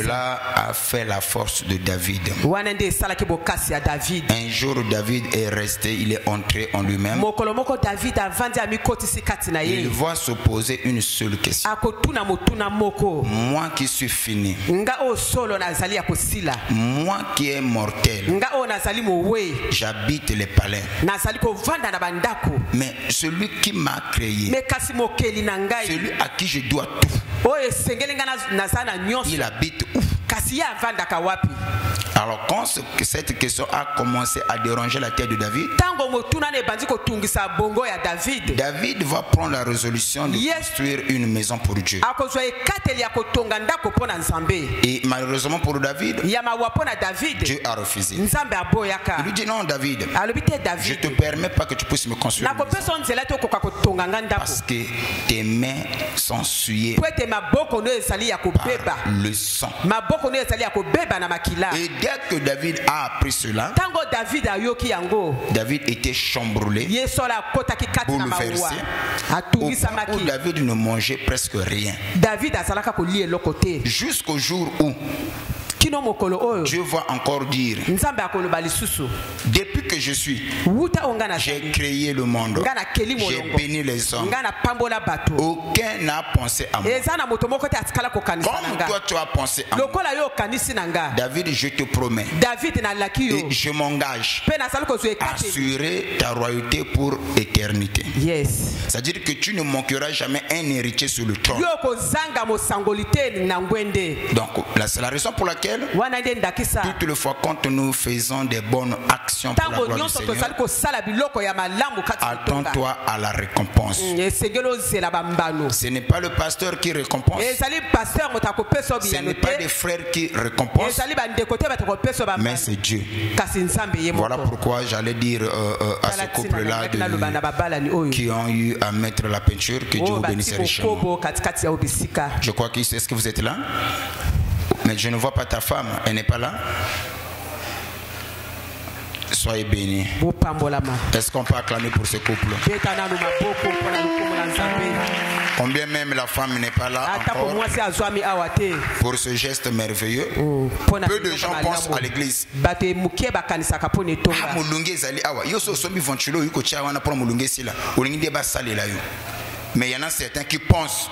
Cela a fait la force de David. Un jour, David est resté, il est entré en lui-même. Il va se poser une seule question. Moi qui suis fini, moi qui est mortel, j'habite les palais. Mais celui qui m'a créé, celui à qui je dois tout, il habite où? Alors quand cette question a commencé à déranger la tête de David, David va prendre la résolution de construire une maison pour Dieu. Et malheureusement pour David, Dieu a refusé. Il lui dit non David, je ne te permets pas que tu puisses me construire une maison parce que tes mains sont souillées par le sang. Et dès que David a appris cela, David était chamboulé, bouleversé, au point où David ne mangeait presque rien. Jusqu'au jour où Dieu va encore dire, depuis que je suis, j'ai créé le monde, j'ai béni les hommes, aucun n'a pensé à moi. Comme toi tu as pensé à moi, David, je te promets, et je m'engage à assurer ta royauté pour l'éternité. C'est-à-dire que tu ne manqueras jamais un héritier sur le trône. Donc c'est la raison pour laquelle toutes les fois quand nous faisons des bonnes actions pour la gloire du Seigneur, attends-toi à la récompense. Ce n'est pas le pasteur qui récompense, ce n'est pas des frères qui récompensent, mais c'est Dieu. Voilà pourquoi j'allais dire à ce couple-là qui ont eu à mettre la peinture, que Dieu vous bénisse richement. Je crois que est-ce que vous êtes là? Mais je ne vois pas ta femme, elle n'est pas là. Soyez bénis. Est-ce qu'on peut acclamer pour ce couple? Combien même la femme n'est pas là encore pour ce geste merveilleux. Peu de gens pensent à l'église. Mais il y en a certains qui pensent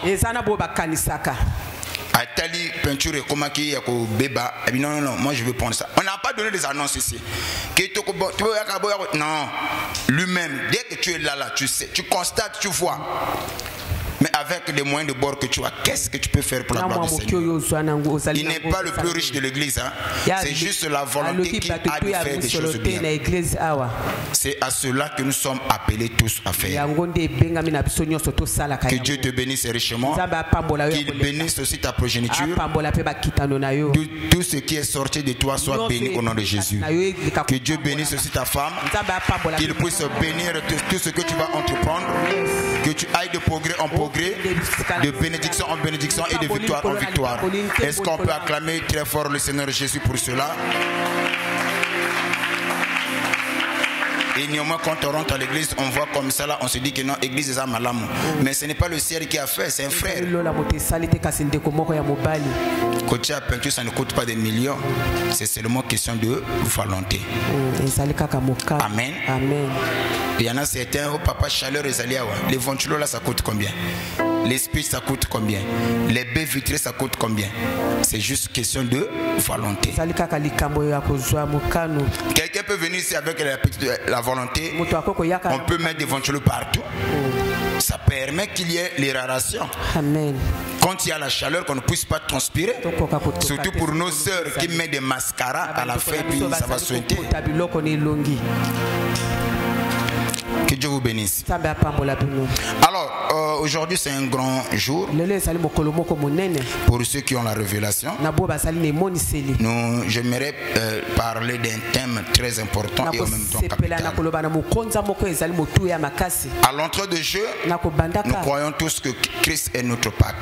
Atali peinture et comment qui est béba. Non, non, moi je veux prendre ça. On n'a pas donné des annonces ici. Non, lui-même, dès que tu es là, tu sais, tu constates, tu vois. Mais avec les moyens de bord que tu as, qu'est-ce que tu peux faire pour la gloire du Seigneur? Il n'est pas le plus riche de l'église. Hein? C'est juste la volonté qu'il a de faire des choses bien. C'est à cela que nous sommes appelés tous à faire. Que Dieu te bénisse richement. Qu'il bénisse aussi ta progéniture. Tout ce qui est sorti de toi soit béni au nom de Jésus. Que Dieu bénisse aussi ta femme. Qu'il puisse bénir tout ce que tu vas entreprendre. Que tu ailles de progrès en progrès, de bénédiction en bénédiction et de victoire en victoire. Est-ce qu'on peut acclamer très fort le Seigneur Jésus pour cela? Et néanmoins, quand on rentre à l'église, on voit comme ça là, on se dit que non, l'église est à malam. Mais ce n'est pas le ciel qui a fait, c'est un frère. Côté à peinture, ça ne coûte pas des millions. C'est seulement question de volonté. Amen. Amen. Il y en a certains, oh papa, chaleur et zaliawa. Les ventilos là, ça coûte combien? Les speeches, ça coûte combien? Les baies vitrées, ça coûte combien? C'est juste question de volonté. Quelqu'un peut venir ici avec la volonté. On peut mettre des ventilos partout. Ça permet qu'il y ait l'aération. Amen. Quand il y a la chaleur, qu'on ne puisse pas transpirer. Surtout pour nos sœurs qui mettent des mascaras à la fin, puis ça va souhaiter. Que Dieu vous bénisse. Alors, aujourd'hui c'est un grand jour pour ceux qui ont la révélation. J'aimerais parler d'un thème très important et en même temps capital. À l'entrée de jeu, nous croyons tous que Christ est notre Pâque.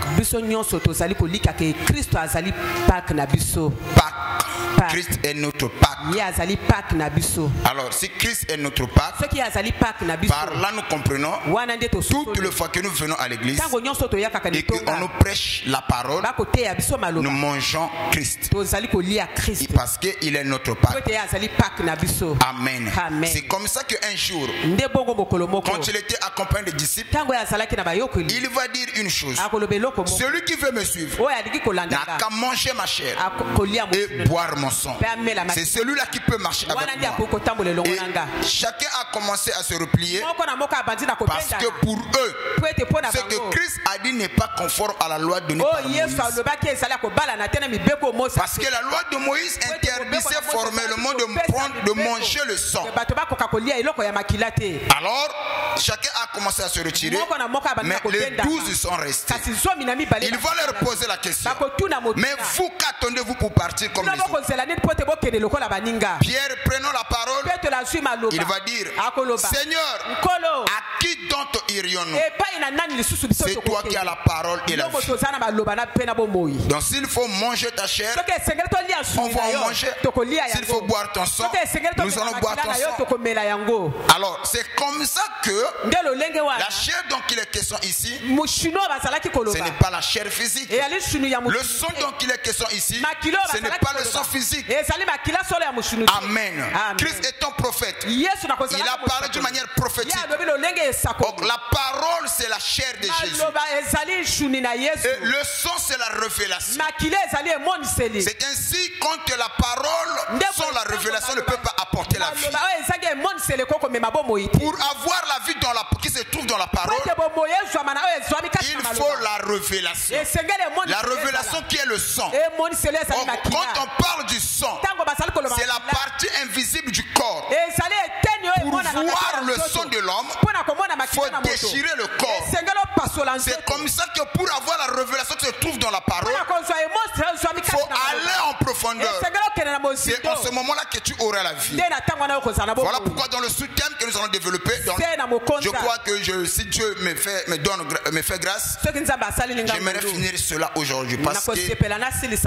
Christ est notre Pâque. Alors, si Christ est notre Pâque, par là nous comprenons, toutes les fois que nous venons à l'église et qu'on nous prêche la parole, nous mangeons Christ. Parce qu'il est notre Pâque. Amen. C'est comme ça qu'un jour, quand il était accompagné des disciples, il va dire une chose: celui qui veut me suivre n'a qu'à manger ma chair et boire mon sang. C'est celui-là qui peut marcher avec moi. Et chacun a commencé à se replier parce que pour eux, ce que Christ a dit n'est pas conforme à la loi donnée par Moïse. Parce que la loi de Moïse interdisait formellement de manger le sang. Alors, chacun a commencé à se retirer, mais les 12 sont restés. Il va leur poser la question: mais vous, qu'attendez-vous pour partir comme les autres? Pierre, prenant la parole, il va dire: Seigneur, à qui donc irions-nous? C'est toi qui as la parole et la vie. Donc s'il faut manger ta chair, on va en manger. S'il faut boire ton sang, nous allons boire ton sang. Alors c'est comme ça que la chair dont il est question ici, ce n'est pas la chair physique. Le sang dont il est question ici, ce n'est pas le sang physique. Amen. Christ étant prophète, il a parlé d'une manière prophétique. Donc la parole, c'est la chair de Jésus. Et le sang, c'est la révélation. C'est ainsi quand la parole sans la révélation ne peut pas apporter la vie. Pour avoir la vie qui se trouve dans la parole, il faut la révélation. La révélation qui est le sang. Quand on parle du sang, c'est la partie invisible du corps. Pour voir le sang de l'homme, il faut déchirer le corps. C'est comme ça que pour avoir la révélation qui se trouve dans la parole, il faut aller en profondeur. C'est en ce moment-là que tu auras la vie. Voilà pourquoi dans le sous-thème que nous allons développer, je crois que si Dieu me fait grâce, j'aimerais finir cela aujourd'hui, parce que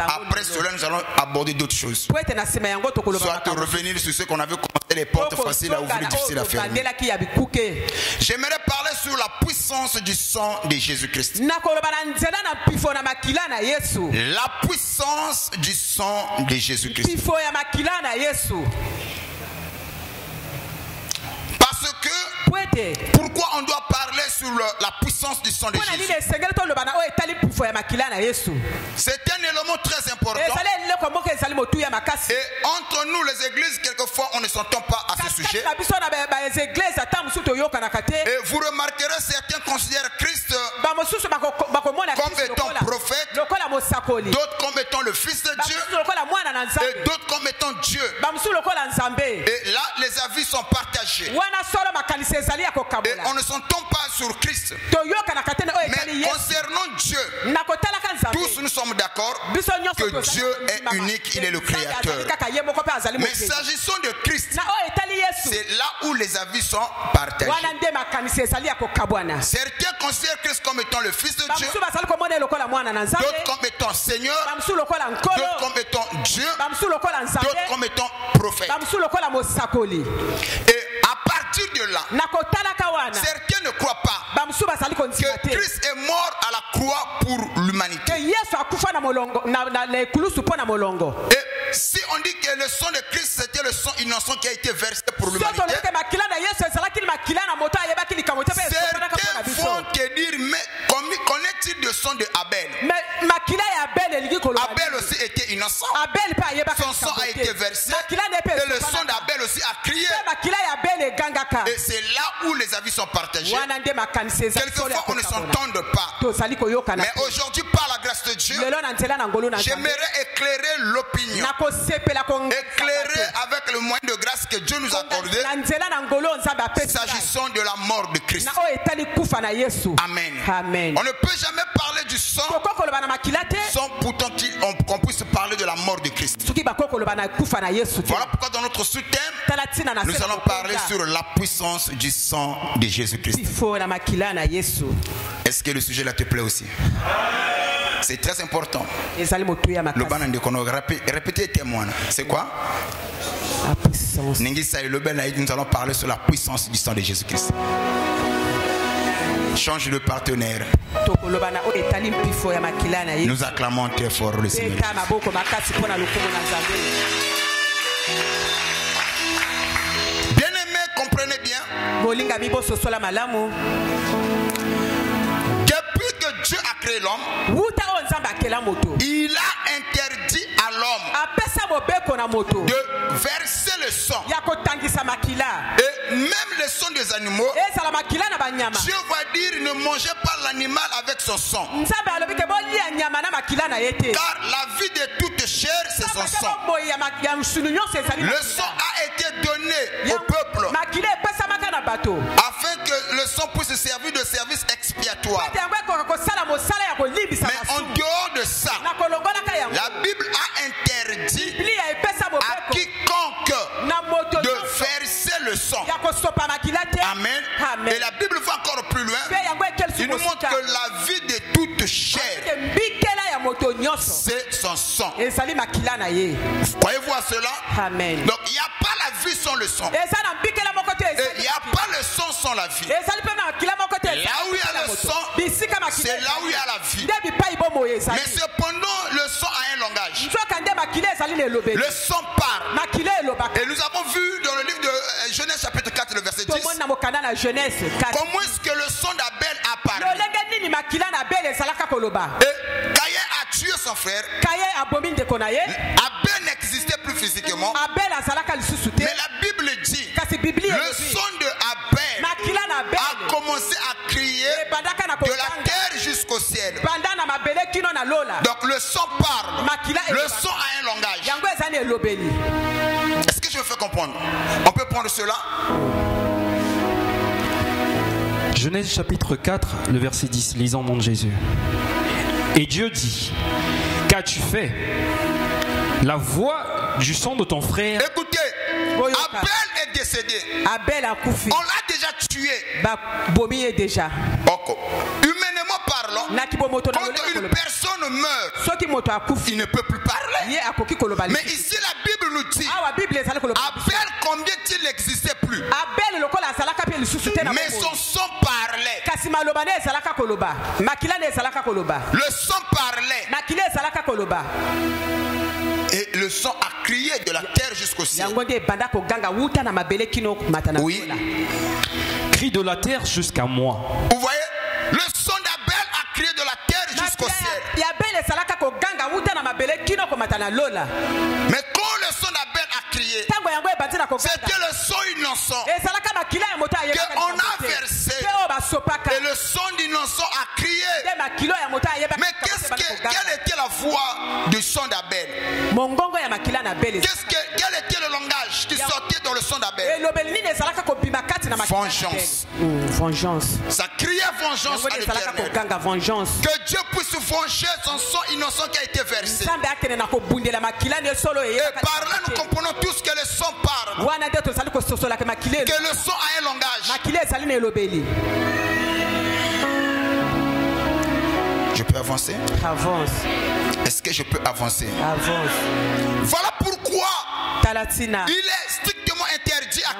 après cela nous allons aborder d'autres choses. Soit revenir sur ce qu'on avait commencé, les portes faciles à ouvrir, difficiles à fermer. J'aimerais parler sur la puissance du sang de Jésus-Christ. La puissance du sang de Jésus-Christ. Parce que, pourquoi on doit parler sur la puissance du sang de Jésus? C'est un élément très important. Et entre nous les églises, quelquefois on ne s'entend pas à ce sujet. Et vous remarquerez, certains considèrent Christ comme étant prophète, d'autres comme étant le Fils de Dieu, et d'autres comme étant Dieu. Et là les avis sont partagés. Et on ne s'entend pas sur Christ. Mais concernant Dieu, tous nous sommes d'accord que Dieu est unique, il est le Créateur. Mais s'agissant de Christ, c'est là où les avis sont partagés. Certains considèrent Christ comme étant le Fils de Dieu, d'autres comme étant Seigneur, d'autres comme étant Dieu, d'autres comme étant prophète. Et à partir de là, certains ne croient pas que Christ est mort à la croix pour l'humanité. Et si on dit que le sang de Christ c'était le sang innocent qui a été versé pour l'humanité, certains vont te dire: mais qu'en est-il du sang de Abel? Abel aussi était innocent. Son sang a été versé et le sang d'Abel aussi a crié. Et c'est là où les avis sont partagés. Quelquefois on ne s'entend pas. Mais aujourd'hui, par la grâce de Dieu, j'aimerais éclairer l'opinion, éclairer avec le moyen de grâce que Dieu nous a accordé s'agissant de la mort de Christ. Amen. On ne peut jamais parler du sang sans pourtant qu'on puisse parler de la mort de Christ. Voilà pourquoi dans notre sous-thème, nous allons parler sur la puissance du sang de Jésus-Christ. Est-ce que le sujet là te plaît aussi? C'est très important. Répétez témoin. C'est quoi? La puissance. Nous allons parler sur la puissance du sang de Jésus-Christ. Change de partenaire. Nous acclamons très fort le Seigneur. Bien-aimés, comprenez bien. Depuis que Dieu a créé l'homme, il a interdit à l'homme de verser le sang. Et même le sang des animaux, Dieu va dire ne mangez pas l'animal avec son sang. Car la vie de toute chair, c'est son sang. Le sang a été donné au peuple afin que le sang puisse servir de service expiatoire. Mais en dehors de ça, la Bible a interdit à quiconque de verser le sang. Amen. Et la Bible va encore plus loin. Il nous montre que la vie de toute chair, c'est son sang. Croyez-vous à cela? Amen. Donc il n'y a pas la vie sans le sang. Et il n'y a pas le sang sans la vie. Là où il y a le sang, c'est là où il y a la vie. Mais cependant, le sang a un langage. Le sang parle. Et nous avons vu dans le livre de Genèse chapitre 4, le verset 10, comment est-ce que le sang d'Abel a parlé. Et Caïn a tué son frère. Abel n'existait plus physiquement. Mais la Bible dit, le son de Abel a commencé à crier de la terre jusqu'au ciel. Donc le sang parle. Le sang a un langage. Est-ce que je me fais comprendre? On peut prendre cela? Genèse chapitre 4, le verset 10, lisons au nom de Jésus. Et Dieu dit, qu'as-tu fait? La voix du sang de ton frère. Écoutez, Abel est décédé. On l'a déjà tué. Humainement parlant, quand une personne meurt, il ne peut plus parler. Mais ici la Bible nous dit, Abel, combien il n'existait plus, mais son sang parlait. Le sang parlait. Et le sang a crié de la terre jusqu'au ciel. Oui. Crie de la terre jusqu'à moi. Vous voyez, le sang d'Abel a crié de la terre jusqu'au ciel. Mais quand le sang d'Abel a crié, c'était le sang innocent qu'on a versé. Et le sang d'innocent a crié. Mais quelle était la voix du sang d'Abel? Quel était le langage qui sortait dans le sang d'Abel? Vengeance. Ça criait vengeance à l'Éternel. Que Dieu puisse venger son sang innocent qui a été versé. Et par là nous comprenons tous que le sang parle. Que le sang a un langage. Je peux avancer? Avance. Est-ce que je peux avancer? Avance. Voilà pourquoi il est strictement interdit à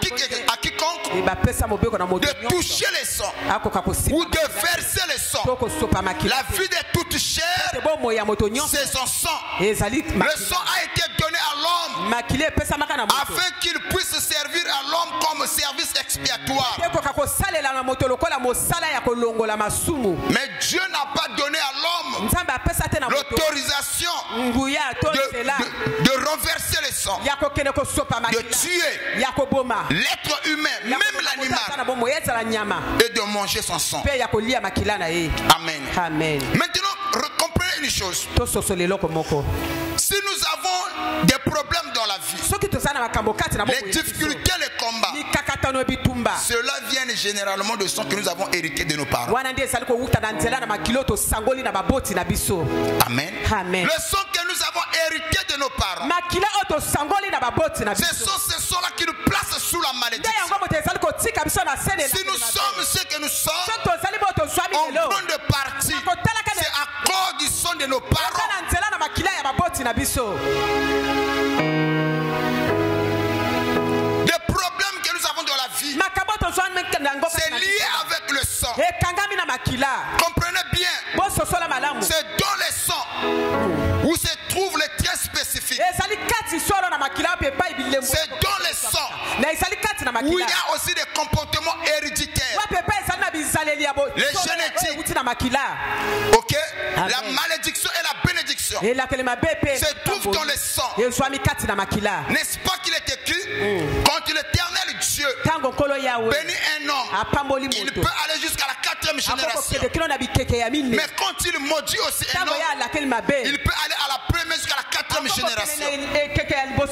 quiconque de toucher les sangs ou de verser les sangs. La vie de toute chair, c'est son sang. Le sang a été donné à l'homme afin qu'il puisse servir à l'homme comme service expiatoire. Mais Dieu n'a pas donné à l'homme l'autorisation de renverser les sangs, de tuer l'être humain, même l'animal, et de manger son sang. Amen. Maintenant, comprenez une chose. Si nous avons des problèmes dans la vie, les difficultés, les combats, cela vient généralement de ce que nous avons hérité de nos parents. Amen. Le sang que nous avons hérité de nos parents, ce sont ces sons-là qui nous placent sous la malédiction. Si nous sommes ce que nous sommes, en grande partie, c'est à cause du sang de nos parents. Des problèmes que nous avons dans la vie, c'est lié avec le sang. Comprenez bien, c'est dans le sang où se trouvent les traits spécifiques. C'est dans le sang où il y a aussi des comportements héréditaires, les génétiques. Ok, la malédiction et la bénédiction se trouvent dans le sang. N'est-ce pas qu'il est écrit, quand l'éternel Dieu bénit un homme, il peut aller jusqu'à la 4e génération. Mais quand il maudit aussi un homme, il peut aller à la première jusqu'à la 4e génération. Donc,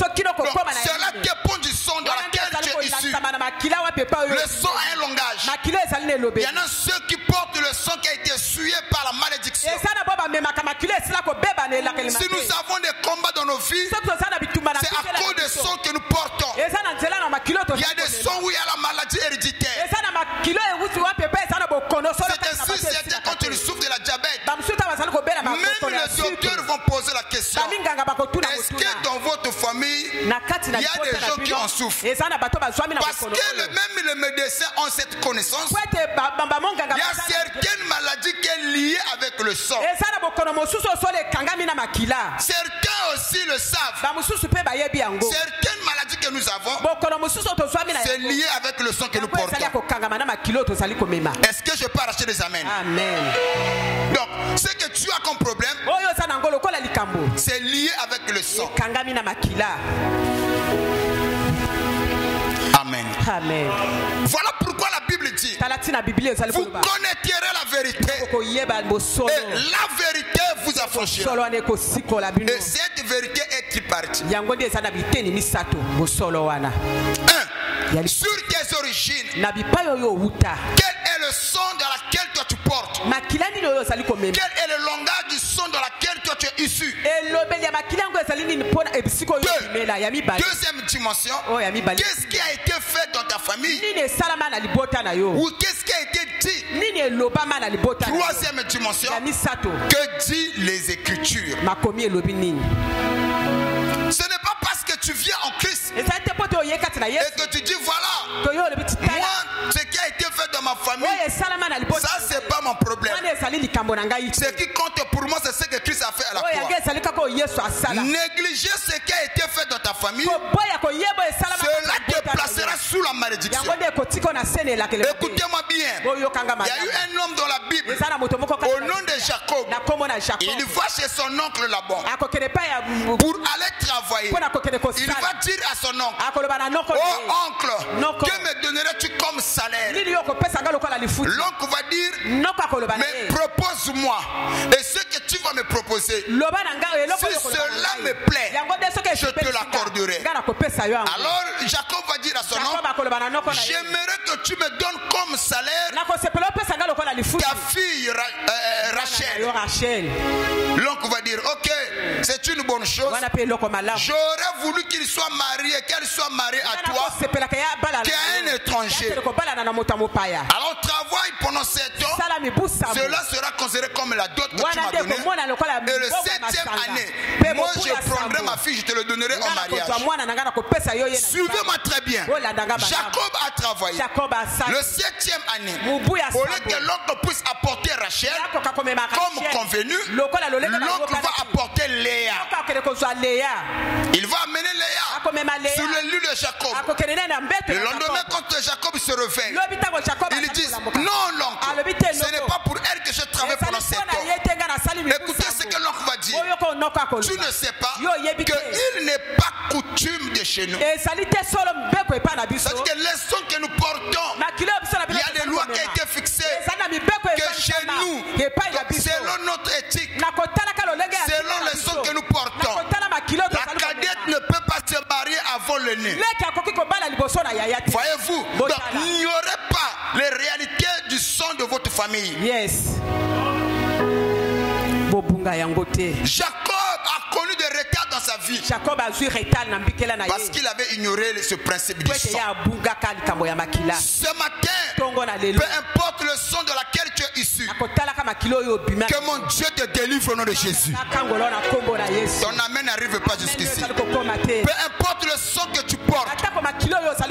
cela dépend du sang dans lequel tu es issu. Le sang a un langage. Il y en a ceux qui portent le sang qui a été souillé par la malédiction. Si nous avons des combats dans nos vies, c'est à cause des sangs que nous portons. Il y a des sangs où il y a la maladie héréditaire. C'est ainsi, c'est quand tu souffres de la diabète. Même les docteurs vont poser la question, est-ce que dans votre famille, il y a des gens qui en souffrent? Parce que même les médecins ont cette connaissance. Il y a certaines maladies qui sont liées avec le sang. Certains aussi le savent. Certaines maladies que nous avons, c'est lié avec le sang que nous portons. Est-ce que je peux arracher des amens? Amen. Donc, ce que tu as comme problème, c'est lié avec le sang. Amen. Amen. Voilà pourquoi la Bible dit, vous connaîtrez la vérité et la vérité vous affranchira. Et cette vérité est tripartite. Sur tes origines, quel est le sang dans lequel toi tu portes? Quel est le langage du sang dans lequel toi tu es issu? Deuxième dimension, qu'est-ce qui a été fait dans ta famille? Ou qu'est-ce qui a été dit? Troisième dimension, que dit les Écritures? Ce n'est pas parce que tu viens en Christ et que tu dis voilà, moi ce qui a été fait dans ma famille, ça c'est pas mon problème. Ce qui compte pour moi c'est ce que Christ a fait à la croix. Négliger ce qui a été fait dans ta famille, cela te placera sous la malédiction. Écoutez-moi bien, il y a eu un homme dans la Bible au nom de Jacob. Il va chez son oncle Laban pour aller travailler. Il va dire à son oncle, oh oncle, que me donnerais-tu comme salaire? L'oncle va dire, mais propose-moi, et ce que tu vas me proposer, si cela me plaît, je te l'accorderai. Alors Jacob va dire à son oncle, j'aimerais que tu me donnes comme salaire ta fille Rachel. L'oncle va dire, ok, c'est une bonne chose. J'aurais voulu qu'il soit marié, qu'elle soit mariée à toi, qu'à un étranger. Alors travaille pendant 7 ans, cela sera considéré comme la dot que tu m'as donnée. Et le 7e année, moi je prendrai ma fille, je te le donnerai en mariage. Suivez-moi très bien. Jacob a travaillé. Le 7e année, au lieu que l'oncle puisse apporter Rachel, comme convenu, l'oncle va apporter Léa. Il va amener Léa sur le lit de Jacob. Le lendemain, quand Jacob se réveille, il dit, non l'oncle, ce n'est pas pour elle que je travaille pendant 7 ans. Écoutez ce que l'oncle va dire. Tu ne sais pas qu'il n'est pas coutume de chez nous. C'est-à-dire que les sons que nous portons, il y a des lois qui ont été fixées que chez nous, selon notre éthique, selon les sons que nous portons, la cadette ne peut pas se marier avant le nez. Voyez-vous? Donc il n'y aurait pas les réalités du sang de votre famille. Yes. Jacob a connu des retards dans sa vie. vie. Parce qu'il avait ignoré ce principe du sang. Ce matin, peu importe le sang de laquelle tu es issu, que mon Dieu te délivre au nom de Jésus. Ton amen n'arrive pas jusqu'ici. Peu importe le sang que tu portes,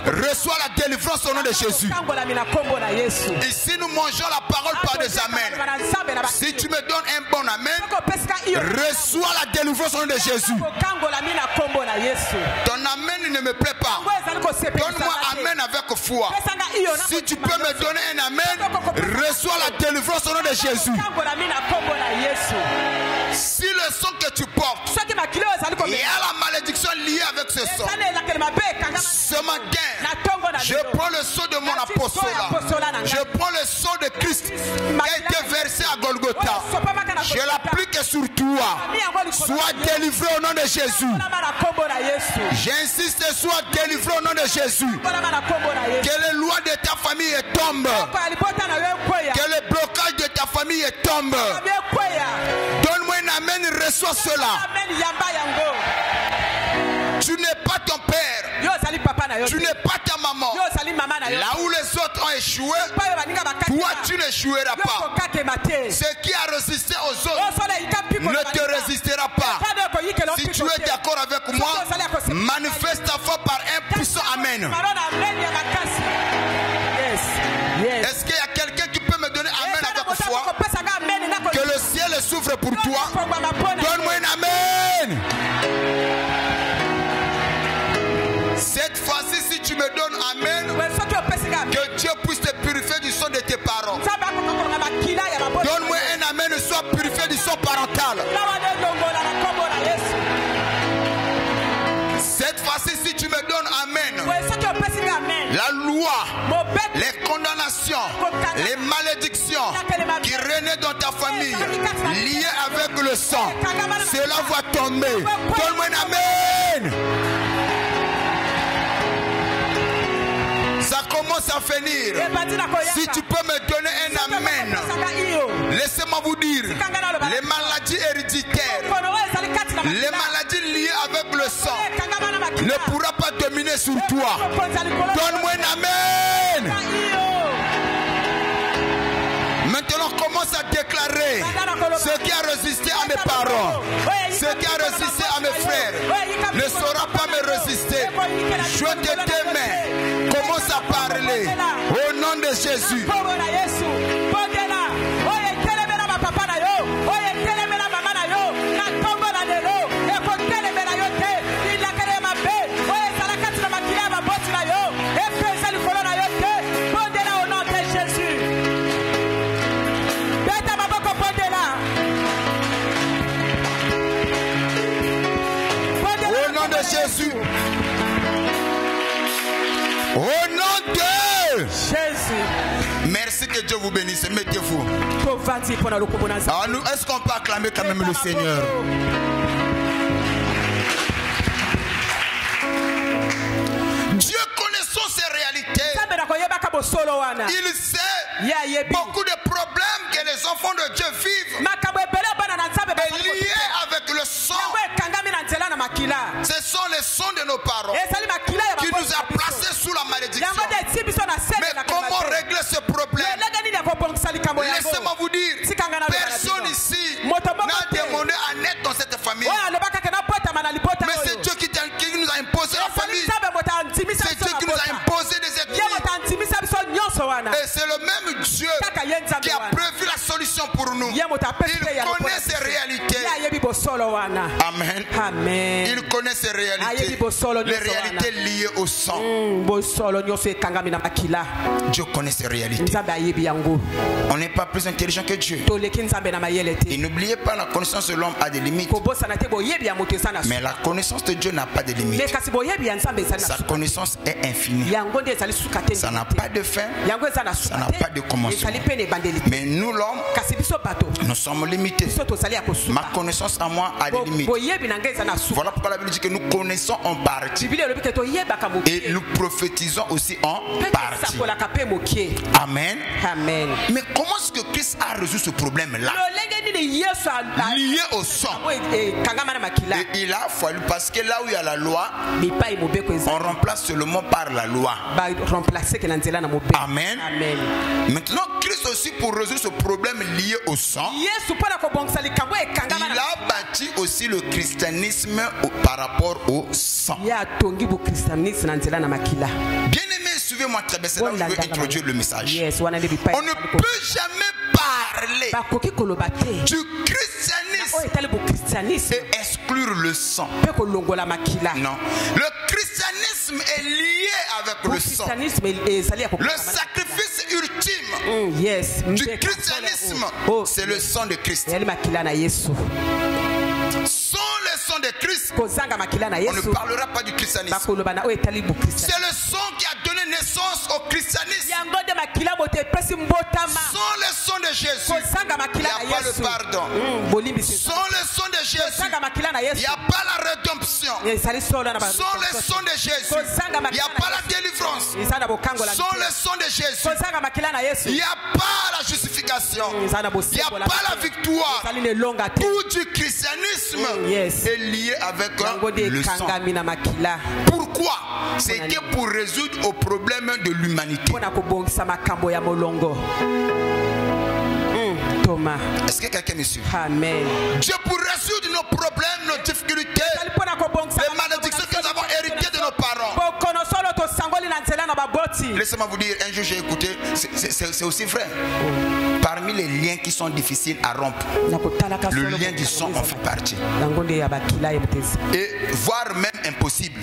reçois la délivrance au nom de Jésus. Ici nous mangeons la parole par des amens. Si tu me donnes un bon amen, reçois la délivrance au nom de Jésus. Ton amen ne me plaît pas. Donne-moi amen avec foi. Si tu peux me donner un amen, reçois la délivrance au nom de Jésus. Si le sang que tu portes, il y a la malédiction liée avec ce sang. Ce matin, je prends le sang de mon apostolat. Je prends le sang de Christ qui a été versé à Golgotha. Je l'applique sur toi. Sois délivré au nom de Jésus. J'insiste, sois délivré au nom de Jésus. Que les lois de ta famille tombent. Que le blocage de ta famille tombe. Donne-moi un amen, reçois cela. Tu n'es pas ton père. Tu n'es pas ta maman. Là où les autres ont échoué, toi tu n'échoueras pas. Ce qui a résisté aux autres ne te résistera pas. Si tu es d'accord avec moi, manifeste ta foi par un puissant amen. Est-ce qu'il y a quelqu'un qui peut me donner amen avec foi? Que le ciel s'ouvre pour toi. Donne-moi un amen. Cette fois-ci, si tu me donnes amen, que Dieu puisse te purifier du sang de tes parents. Donne-moi un amen, sois purifié du sang parental. Cette fois-ci, si tu me donnes amen, la loi, les condamnations, les malédictions qui renaissent dans ta famille, liées avec le sang, cela va tomber. Donne-moi un amen. Ça commence à finir. Si tu peux me donner un amen, laissez-moi vous dire, les maladies héréditaires, les maladies liées avec le sang ne pourra pas dominer sur toi. Donne-moi un amen. Maintenant commence à déclarer ce qui a résisté à mes parents, ce qui a résisté à mes frères ne saura pas me résister. Je te démets. Commence à parler au nom de Jésus. Jésus. Au nom de Jésus. Merci, que Dieu vous bénisse. Mettez-vous. Alors nous, est-ce qu'on peut acclamer quand même le Seigneur? Dieu connaissant ces réalités, il sait beaucoup de problèmes que les enfants de Dieu vivent est lié avec le sang. Ce sont les sons de nos parents qui nous a placés sous la malédiction. Mais comment régler ce problème? Laissez-moi vous dire, personne ici n'a demandé à naître dans cette famille. Mais c'est Dieu qui nous a imposé la famille. C'est Dieu qui nous a imposé des ethnies. Et c'est le même Dieu qui a prévu la solution pour nous. Il connaît ces réalités. Amen. Amen. Il connaît ces réalités. Les réalités liées au sang. Dieu connaît ces réalités. On n'est pas plus intelligent que Dieu. Et n'oubliez pas, la connaissance de l'homme a des limites. Mais la connaissance de Dieu n'a pas de limites. Sa connaissance est infinie. Ça n'a pas de fin. Ça n'a pas de commencement. Mais nous, l'homme, nous sommes limités. Ma connaissance à moi a des limites. Voilà pourquoi la Bible dit que nous connaissons en partie. Et nous prophétisons aussi en partie. Amen. Amen. Mais comment est-ce que Christ a résolu ce problème-là? Lié au sang. Et il a fallu, parce que là où il y a la loi, on remplace seulement par la loi. Amen. Amen. Maintenant, Christ aussi, pour résoudre ce problème lié au sang, il a bâti aussi le christianisme par rapport au sang. Bien aimé, suivez-moi très bien, c'est là où je veux introduire le message. On ne peut jamais parler du christianisme et exclure le sang. Non. Le christianisme est lié avec le sang. Le sacrifice ultime du christianisme, c'est le sang de Christ. Sans le sang de Christ, on ne parlera pas du christianisme. C'est le sang qui a donné naissance au christianisme. Sans le sang de Jésus, il n'y a pas le pardon. Sans le sang de Jésus, il n'y a pas la rédemption. Sans le sang de Jésus, il n'y a pas la délivrance. Sans le sang de Jésus, il n'y a pas la justification. Il n'y a pas la victoire. Tout du christianisme est lié avec le sang. Pourquoi? C'est que pour résoudre au problème de l'humanité. Est-ce que quelqu'un me suit? Amen. Dieu pour résoudre nos problèmes, nos difficultés, les malédictions que nous avons héritées de nos parents. Laissez-moi vous dire, un jour j'ai écouté, c'est aussi vrai. Parmi les liens qui sont difficiles à rompre, le lien du sang en fait partie. Et voire même impossible.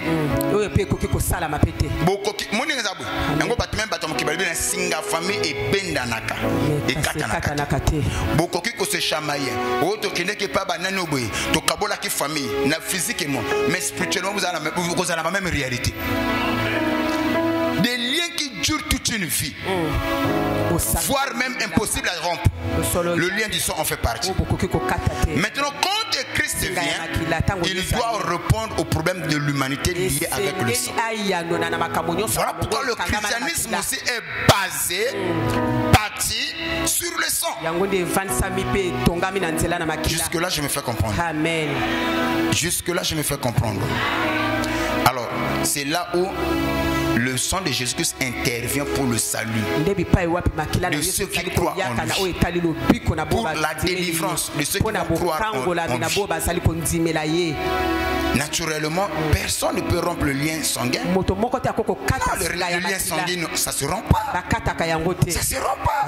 Bokoki ko se chamailler. Auto qui n'est pas banane boy. To kabola ki famille, na physiquement, mais spirituellement vous avez la même réalité. Des liens qui durent toute une vie, voire même impossible à rompre. Le lien du sang en fait partie. Maintenant, quand Christ vient, il doit répondre au problème de l'humanité lié avec le sang. Voilà pourquoi le christianisme aussi est basé, bâti sur le sang. Jusque-là, je me fais comprendre. Amen. Jusque-là, je me fais comprendre. Alors, c'est là où le sang de Jésus-Christ intervient pour le salut de ceux qui croient en lui, pour la délivrance de ceux qui vont croire en lui. Naturellement, personne ne peut rompre le lien sanguin. Le lien sanguin, ça se rompt pas. Ça se rompt pas.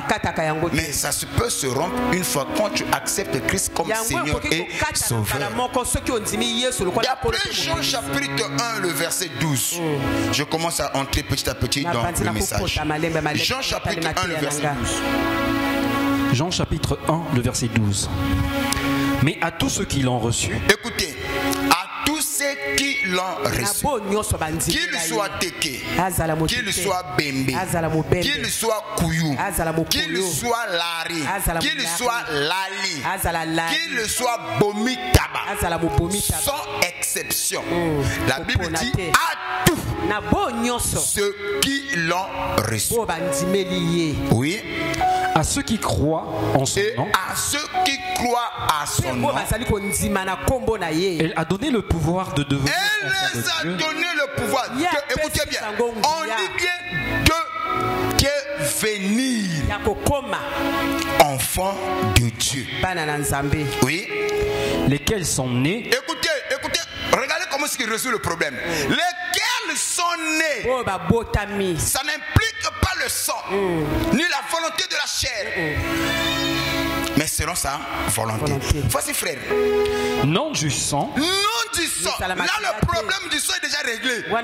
Mais ça peut se rompre une fois quand tu acceptes Christ comme Seigneur et Sauveur. D'après Jean chapitre 1, le verset 12, je commence à entrer petit à petit dans le message. Jean chapitre 1, le verset 12. Jean chapitre 1, le verset 12. Mais à tous ceux qui l'ont reçu, écoutez, à tous ceux qui l'ont reçu, qu'il soit Teke, qu'il soit Bembe, qu'il soit Kouyou, qu'il soit Lari, qu'il soit Lali, qu'il soit Bomitaba, sans exception. La Bible dit à tous ceux qui l'ont reçu. Oui. À ceux qui croient en son nom, à ceux qui croient à son nom, elle a donné le pouvoir de devenir elle les a donné le pouvoir de, écoutez bien, on dit bien de venir enfant de Dieu. Oui. Lesquels sont nés. Écoutez, regardez comment est-ce qu'il résout le problème. Lesquels sont nés. Ça n'implique pas le sang, ni la volonté de la chair, mais selon sa volonté. Voici, frère. Non du sang. Non du sang. Là, le problème du sang est déjà réglé. Le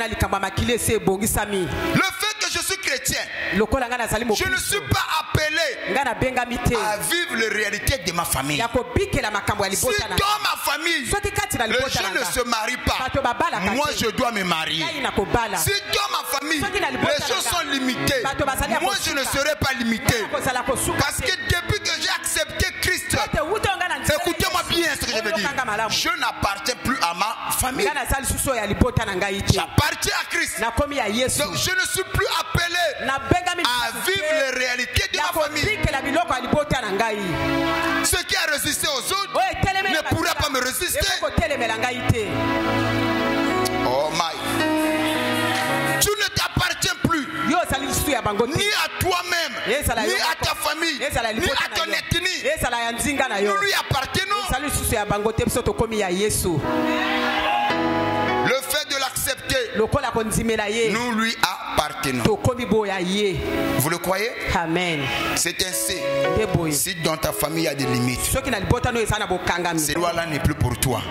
fait que je suis chrétien, je ne suis pas appelé à vivre les réalités de ma famille. Si dans ma famille, les gens ne se marient pas, moi je dois me marier. Si dans ma famille, les choses sont limitées, moi je ne serai pas limité. Parce que depuis que j'ai accepté Christ, écoutez-moi bien ce que je je veux dire, je n'appartiens plus à ma famille. J'appartiens à Christ. Donc je ne suis plus appelé à vivre les réalités de ma famille. Ce qui a résisté aux autres ne pourra pas me résister. Oh my. Tu ne t'appartiens plus ni à toi-même, ni à ta famille, ni à ton ethnie. Nous lui appartenons. Le fait de l'accepter, nous lui appartenons. Vous le croyez? Amen. C'est ainsi. Si dans ta famille il y a des limites, ces lois-là n'est plus pour toi.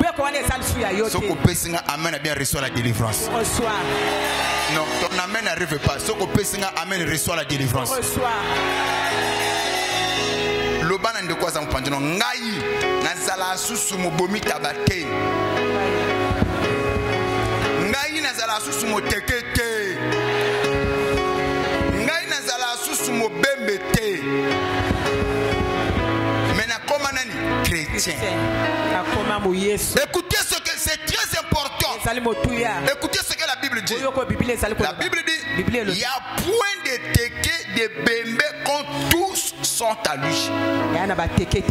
Ce qu'on peut signer amen a bien reçu la délivrance. Non, ton amen n'arrive pas. Ce qu'on peut signer amen reçoit la délivrance. Le banan de quoi ça me prend? Ngai nazala susu mobomi tabate. Ngai nazala susu motekete. Ngai nazala susu mobembete. Maintenant comment nani chrétien? Écoutez ce que c'est très important. Écoutez ce que la Bible dit. La Bible dit il y a point de teke de bembe quand tous sont à lui.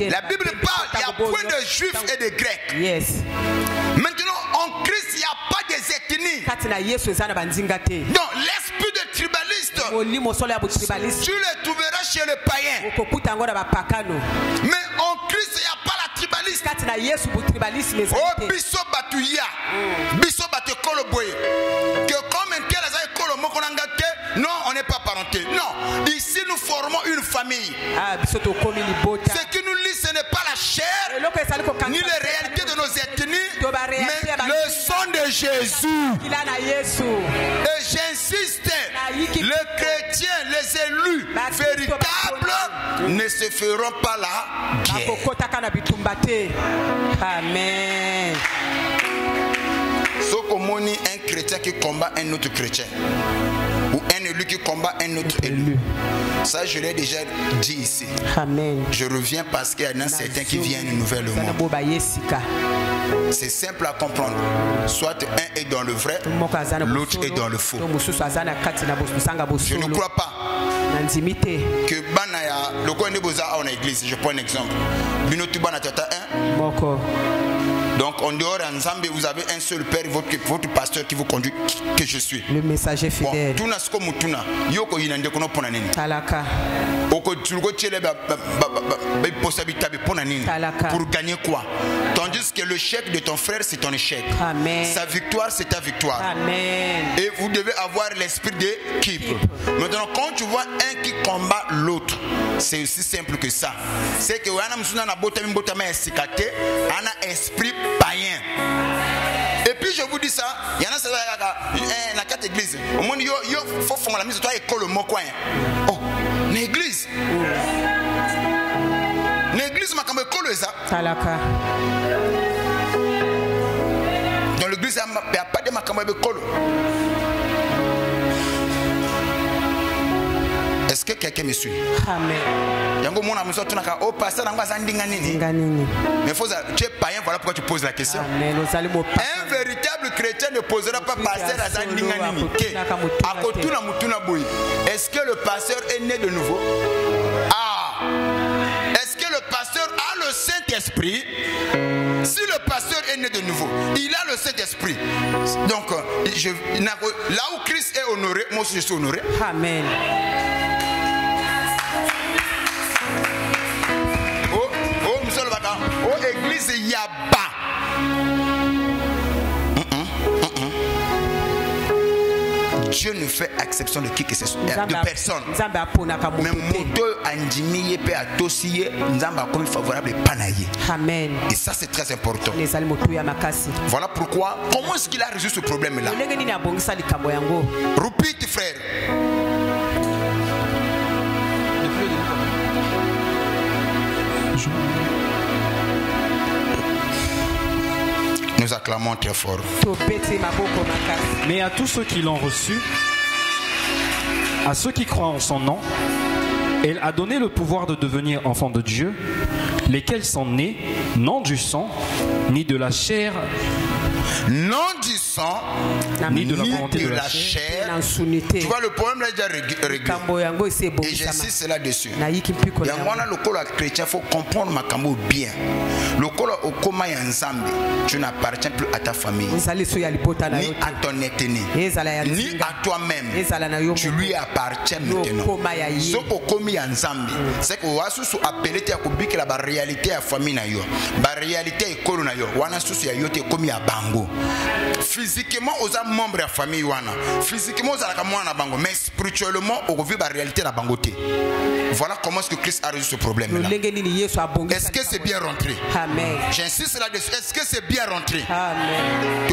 La Bible parle, il y a point de juifs et de grecs. Yes. Maintenant en Christ il n'y a pas des ethnies. Non, l'esprit de tribaliste, tu le trouveras chez les païens. Mais en Christ il n'y a pas la tribaliste. Oh biso batuya, biso batu koloboye. Que comme un tel a non, on n'est pas parenté. Non, ici nous formons une famille. Ce qui nous lie, ce n'est pas la chair, ni les réalités de nos ethnies, mais le sang de Jésus. Et j'insiste, les chrétiens, les élus véritables ne se feront pas la guerre. Amen. Sauf qu'au moins un chrétien qui combat un autre chrétien, ou un élu qui combat un autre élu. Ça, je l'ai déjà dit ici. Amen. Je reviens parce qu'il y en a certains qui viennent nouvellement. C'est simple à comprendre. Soit un est dans le vrai, l'autre est dans le faux. Je ne crois pas que Banaya, le coin de Boza en église, je prends un exemple. Binotu Banatata 1. Donc en dehors en Zambie, vous avez un seul père, votre pasteur qui vous conduit, que je suis. Le messager fidèle. Pour gagner quoi? Tandis que le chèque de ton frère, c'est ton échec. Amen. Sa victoire, c'est ta victoire. Amen. Et vous devez avoir l'esprit d'équipe. Maintenant, quand tu vois un qui combat l'autre, c'est aussi simple que ça. C'est que un esprit païen. Et puis je vous dis ça, il y en a dans 4 églises. Au moins, il faut faire la mise de toi école au mot coin. Oh, l'église. L'église m'a comme école ça. Dans l'église, il n'y a pas de macambo école. Est-ce que quelqu'un me suit? Amen. Mais tu es païen, voilà pourquoi tu poses la question. Amen. Un véritable chrétien ne posera pas pasteur à Zandinganini. Est-ce que le pasteur est né de nouveau? Ah! Est-ce que le pasteur a le Saint-Esprit? Si le pasteur est né de nouveau, il a le Saint-Esprit. Donc, là où Christ est honoré, moi aussi je suis honoré. Amen. Oh, église Yaba. Dieu ne fait exception de qui que ce soit, de personne. Mais moto andimi pe atosiye nzamba comme favorable panaye. Amen. Et ça c'est très important. Voilà pourquoi. Comment est-ce qu'il a résolu ce problème-là? Repeat, frère. Nous acclamons très fort. Mais à tous ceux qui l'ont reçu, à ceux qui croient en son nom, elle a donné le pouvoir de devenir enfants de Dieu, lesquels sont nés, non du sang, ni de la chair, non du sang, ni de la volonté de la chair. Tu vois, le problème là est déjà réglé. Et j'insiste là-dessus. Il y a un local chrétien, il faut comprendre ma cambo bien. Le col au coma Nzambe, tu n'appartiens plus à ta famille, ni à ton ethnie, ni à toi-même. Tu lui appartiens maintenant. Ce au komi Nzambe, c'est que wasu su appelé te akubiki la réalité à famille na yo, ba réalité école na yo, wana su ya yote komi ya bango. Physiquement aux membres de la famille wana, physiquement aux ala bango, mais spirituellement au vu la réalité la bangoté. Voilà comment est-ce que Christ a résolu ce problème là. Est-ce que c'est bien rentré? Amen. J'insiste là-dessus. Est-ce que c'est bien rentré? Amen.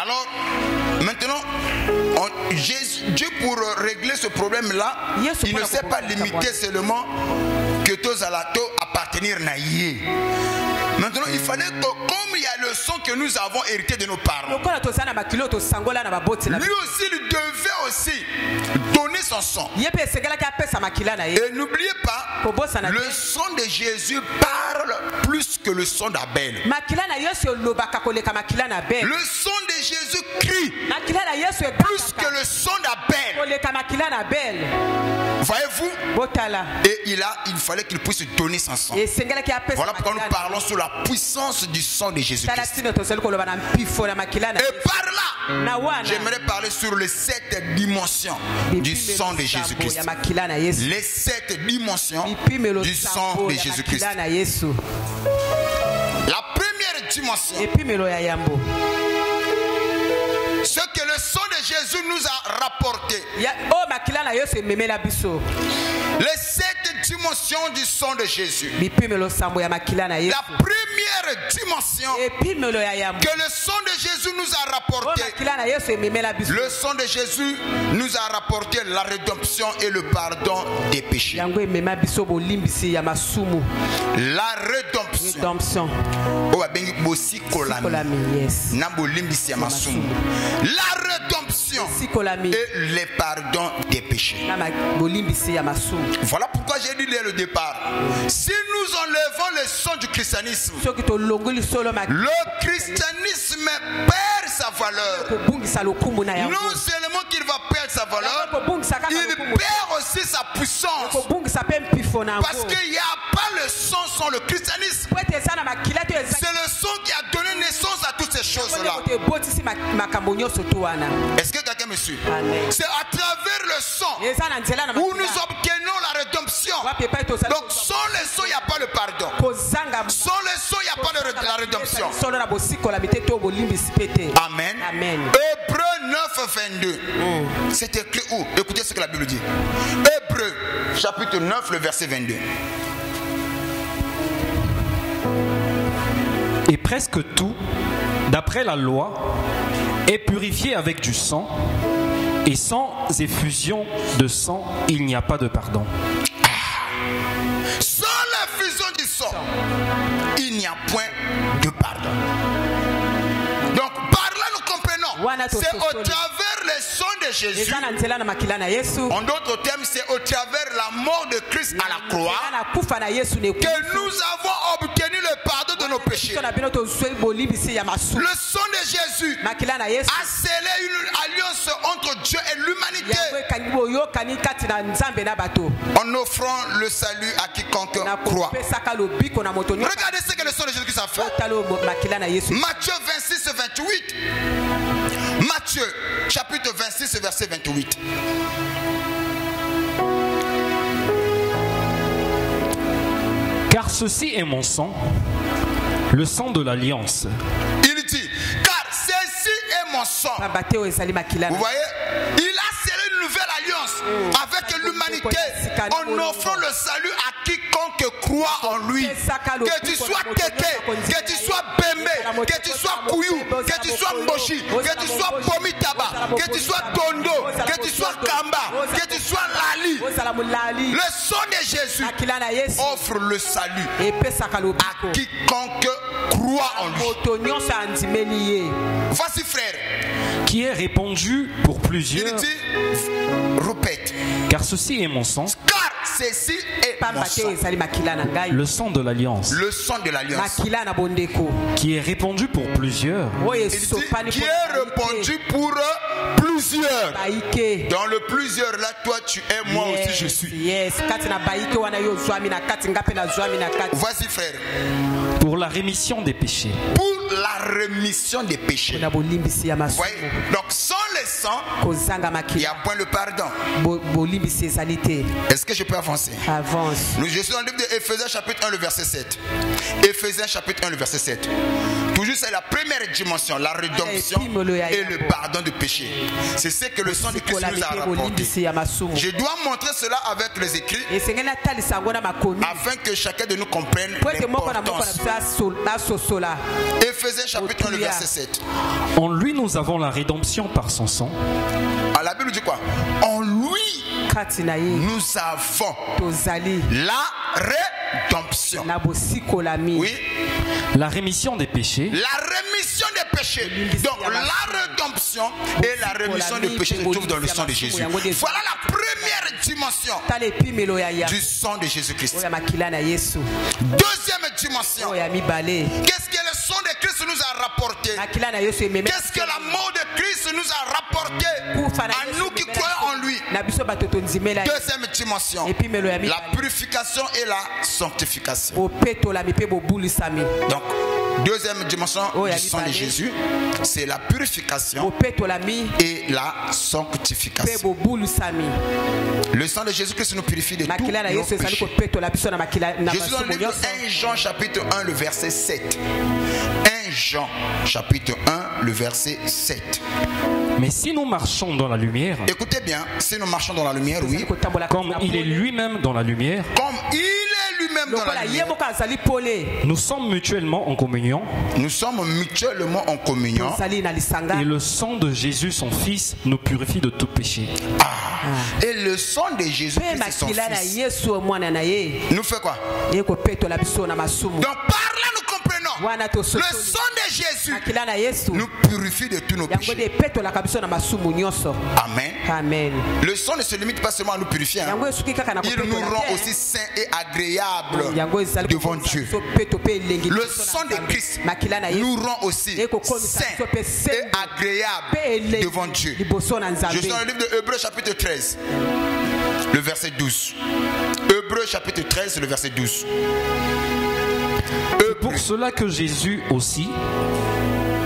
Alors maintenant, Dieu pour régler ce problème là, il ne s'est pas limité seulement que tous appartenir à Yé. Maintenant, il fallait que, comme il y a le sang que nous avons hérité de nos parents, lui aussi, il devait aussi donner son sang. Et n'oubliez pas, le sang de Jésus parle plus que le sang d'Abel. Le sang de Jésus crie plus que le sang d'Abel. Voyez-vous? Et il fallait qu'il puisse donner son sang. Voilà pourquoi nous parlons sur la puissance du sang de Jésus-Christ. Et par là, j'aimerais parler sur les 7 dimensions du sang de Jésus-Christ. Les 7 dimensions du sang de Jésus-Christ. La première dimension, ce que le sang de Jésus nous a rapporté. Les 7 dimensions du sang de Jésus. La première dimension que le sang de Jésus nous a rapporté. Le sang de Jésus nous a rapporté la rédemption et le pardon des péchés. La rédemption. La rédemption et le pardon des péchés. Voilà pourquoi j'ai dit dès le départ, si nous enlevons le sang du christianisme, le christianisme perd sa valeur. Non seulement qu'il va perdre sa valeur, il perd aussi sa puissance. Parce qu'il n'y a pas le sang sans le christianisme. C'est le sang qui a donné naissance à toutes ces choses-là. Est-ce que quelqu'un me suit? C'est à travers le sang où nous obtenons la rédemption. Donc sans le sang, il n'y a pas le pardon. Sans le sang, il n'y a pas la rédemption. Amen. Hébreux 9, 22. C'est écrit où? Écoutez ce que la Bible dit. Hébreux chapitre 9, le verset 22. Et presque tout, d'après la loi, est purifié avec du sang, et sans effusion de sang, il n'y a pas de pardon. Sans l'effusion du sang, il n'y a point de pardon. Donc par là nous comprenons, c'est au travers le sang de Jésus. En d'autres termes, c'est au travers la mort de Christ à la croix que nous avons obtenu le pardon de nos péchés. Le sang de Jésus a scellé une alliance entre Dieu et l'humanité en offrant le salut à quiconque croit. Regardez ce que le sang de Jésus a fait. Matthieu 26, 28. Matthieu chapitre 26, verset 28. Car ceci est mon sang, le sang de l'alliance. Il dit, car ceci est mon sang. Vous voyez, il a scellé une nouvelle alliance avec l'humanité en offrant le salut à quiconque croit en lui. Que tu sois Kéké, que tu sois Bembe, que tu sois Kouyou, que tu sois Mboshi, que tu sois Pomitaba, que tu sois Tondo, que tu sois Kamba, que tu sois Lali. Le sang de Jésus offre le salut à quiconque croit en lui. Voici frère, qui est répandu pour plusieurs. Il dit, répète. Car ceci est mon sang. Car ceci est mon sang. Le sang de l'alliance. Le sang de l'alliance. Qui est répandu pour plusieurs. Il dit, qui est répandu pour plusieurs. Dans le plusieurs là, toi tu es, moi aussi je suis. Voici frère. Pour la rémission des péchés. Pour la rémission des péchés. Voyez? Donc sans le sang, il n'y a point le pardon. Est-ce que je peux avancer? Avance. Je suis dans le livre d'Éphésiens chapitre 1 le verset 7. Éphésiens chapitre 1 le verset 7. Toujours c'est la première dimension, la rédemption et le pardon du péché. C'est ce que le sang de Christ nous a rapporté. Je dois montrer cela avec les écrits afin que chacun de nous comprenne l'importance. Éphésiens chapitre 1 le verset 7. En lui nous avons la rédemption par son sang. Ah, la Bible dit quoi? En lui nous avons la rédemption. Oui. La rémission des péchés. La rémission des péchés. Donc la rédemption et la rémission des péchés se trouvent dans le sang de Jésus. Voilà la première dimension du sang de Jésus-Christ. Deuxième dimension. Qu'est-ce que le sang de Christ nous a rapporté? Qu'est-ce que la mort de Christ nous a rapporté à nous qui croyons en lui? Deuxième dimension. La purification et la sanctification. Donc, deuxième dimension du sang de Jésus, c'est la purification et la sanctification. Le sang de Jésus-Christ nous purifie de tout nos péchés. Je suis dans le livre de 1 Jean chapitre 1 le verset 7. 1 Jean chapitre 1 le verset 7. Mais si nous marchons dans la lumière, écoutez bien, si nous marchons dans la lumière, oui, comme il est lui-même dans la lumière, comme il est lui-même dans la lumière, nous sommes mutuellement en communion. Nous sommes mutuellement en communion. Et le sang de Jésus, son Fils, nous purifie de tout péché. Et le sang de Jésus, son Fils, nous fait quoi? Donc par là nous comprenons. Le sang de Jésus nous purifie de tous nos péchés. Amen. Amen. Le sang ne se limite pas seulement à nous purifier. Il nous rend aussi saints et agréables devant Dieu. Le sang de Christ nous rend aussi saints et agréables devant Dieu. Je suis dans le livre de Hébreux chapitre 13, le verset 12. Hébreux chapitre 13, le verset 12. C'est pour cela que Jésus aussi,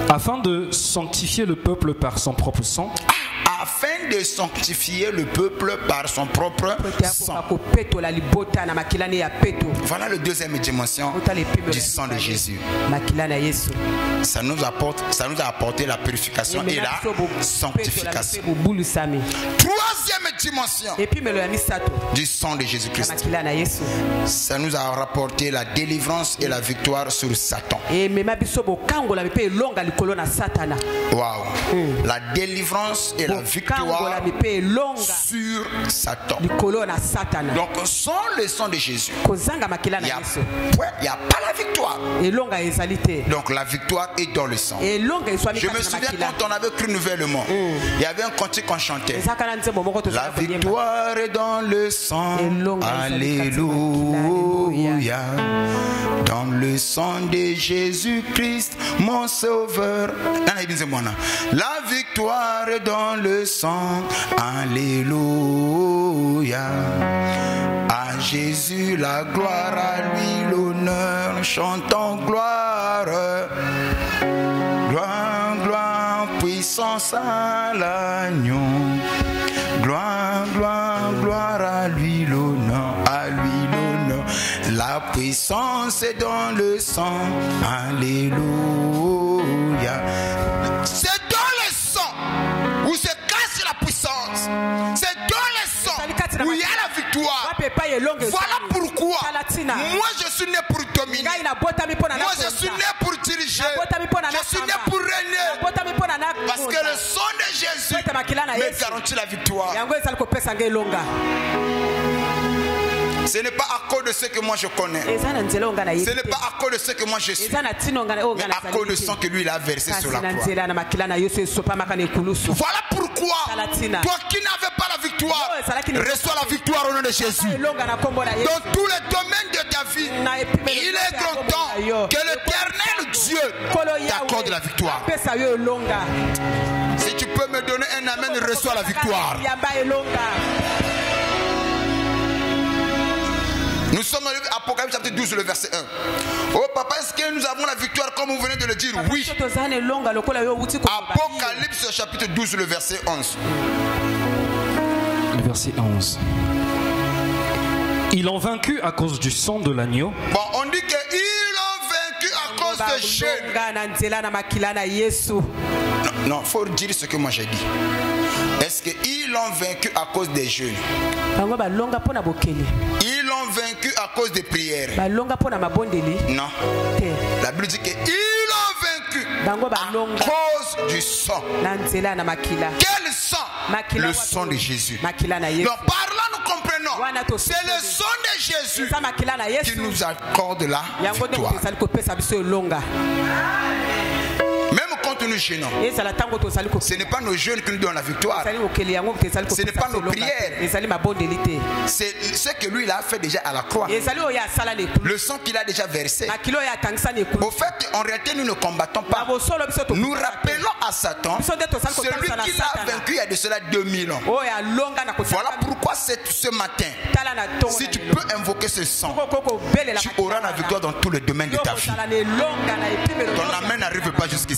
afin de sanctifier le peuple par son propre sang, afin de sanctifier le peuple par son propre sang. Voilà la deuxième dimension du sang de Jésus. Ça nous a apporté la purification et la sanctification. Troisième dimension du sang de Jésus-Christ. Ça nous a rapporté la délivrance et la victoire sur Satan. Wow. La délivrance et la victoire sur Satan. Donc sans le sang de Jésus, il n'y a pas la victoire. Donc la victoire est dans le sang. Je me souviens quand on avait cru nouvellement, il y avait un cantique qu'on chantait. La victoire est dans le sang. Alléluia. Dans le sang de Jésus-Christ, mon sauveur. La victoire est dans le sang. Alléluia. À Jésus la gloire, à lui l'honneur. Chantons gloire. Gloire, gloire, puissance à l'agneau. Gloire, gloire, gloire, à lui l'honneur, à lui l'honneur. La puissance est dans le sang. Alléluia. C'est dans le sang où se cache la puissance. C'est dans le sang où il y a la victoire. Voilà pourquoi moi je suis né pour dominer. Moi je suis né pour diriger. Je suis né pour régner. Parce que le sang de Jésus me garantit la victoire. Ce n'est pas à cause de ce que moi je connais. Ce n'est pas à cause de ce que moi je suis. Mais à cause de sang que lui il a versé sur la croix. Voilà pourquoi toi qui n'avais pas la victoire, reçois la victoire au nom de Jésus. Dans tous les domaines de ta vie, il est grand temps que l'éternel Dieu t'accorde la victoire. Si tu peux me donner un amen, reçois la victoire. Nous sommes dans l'Apocalypse chapitre 12, le verset 1. Oh papa, est-ce que nous avons la victoire comme vous venez de le dire? Oui. Apocalypse chapitre 12, le verset 11. Le verset 11. Ils l'ont vaincu à cause du sang de l'agneau. Bon, on dit qu'ils l'ont vaincu à cause de jeûne. Non, il faut dire ce que moi j'ai dit. Est-ce qu'ils l'ont vaincu à cause des jeûnes? Ils l'ont vaincu à cause des prières? Non. La Bible dit qu'ils l'ont vaincu à cause du sang. Quel sang? Le sang de Jésus. Donc par là nous comprenons, c'est le sang de Jésus qui nous accorde la victoire. Même quand nous jeûnons, ce n'est pas nos jeûnes qui nous donnent la victoire. Ce n'est pas nos prières. C'est ce que lui il a fait déjà à la croix. Le sang qu'il a déjà versé. Au fait, en réalité, nous ne combattons pas. Nous rappelons à Satan celui qui l'a vaincu il y a de cela 2000 ans. Voilà pourquoi ce matin, si tu peux invoquer ce sang, tu auras la victoire dans tous les domaines de ta vie. Ton amen n'arrive pas jusqu'ici.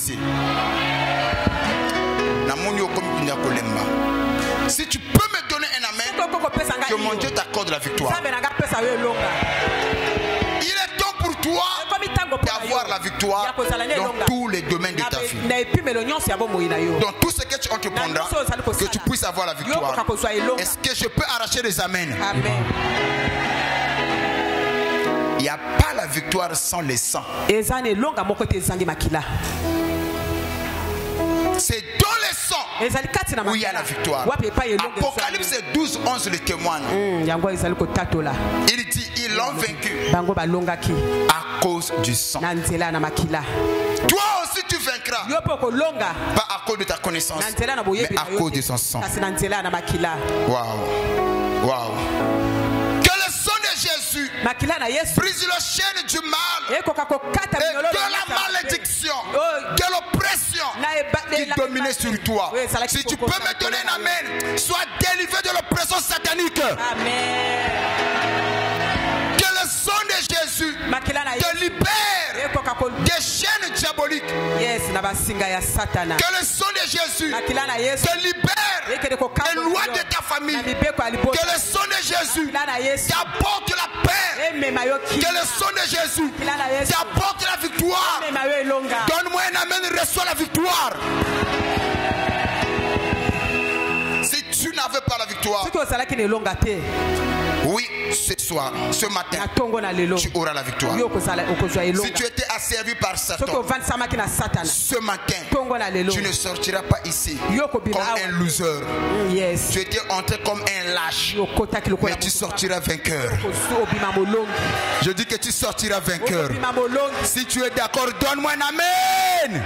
Si tu peux me donner un amen, que mon Dieu t'accorde la victoire. Il est temps pour toi d'avoir la victoire dans tous les domaines de ta vie. Dans tout ce que tu entreprendras, que tu puisses avoir la victoire. Est-ce que je peux arracher les amens? Amen. Il n'y a pas la victoire sans le sang. C'est dans le sang où il y a la victoire. Apocalypse 12, 11 le témoigne. Il dit, ils l'ont vaincu à cause du sang. Toi aussi tu vaincras. Pas à cause de ta connaissance, mais à cause de son sang. Waouh. Waouh. Jésus brise le chaîne du mal et de la malédiction, de l'oppression qui dominait sur toi. Si tu peux me donner un amen, sois délivré de l'oppression satanique. Amen. Que le sang de Jésus te libère des chaînes diaboliques. Que le sang de Jésus te libère des lois de ta famille. Que le sang de Jésus t'apporte la paix. Que le sang de Jésus t'apporte la victoire. Donne-moi un amen, reçois la victoire. Si tu n'avais pas la victoire, oui, ce soir, ce matin, tu auras la victoire. Si tu étais asservi par Satan, ce matin, tu ne sortiras pas ici comme un loser. Tu étais entré comme un lâche, mais tu sortiras vainqueur. Je dis que tu sortiras vainqueur. Si tu es d'accord, donne-moi un amen.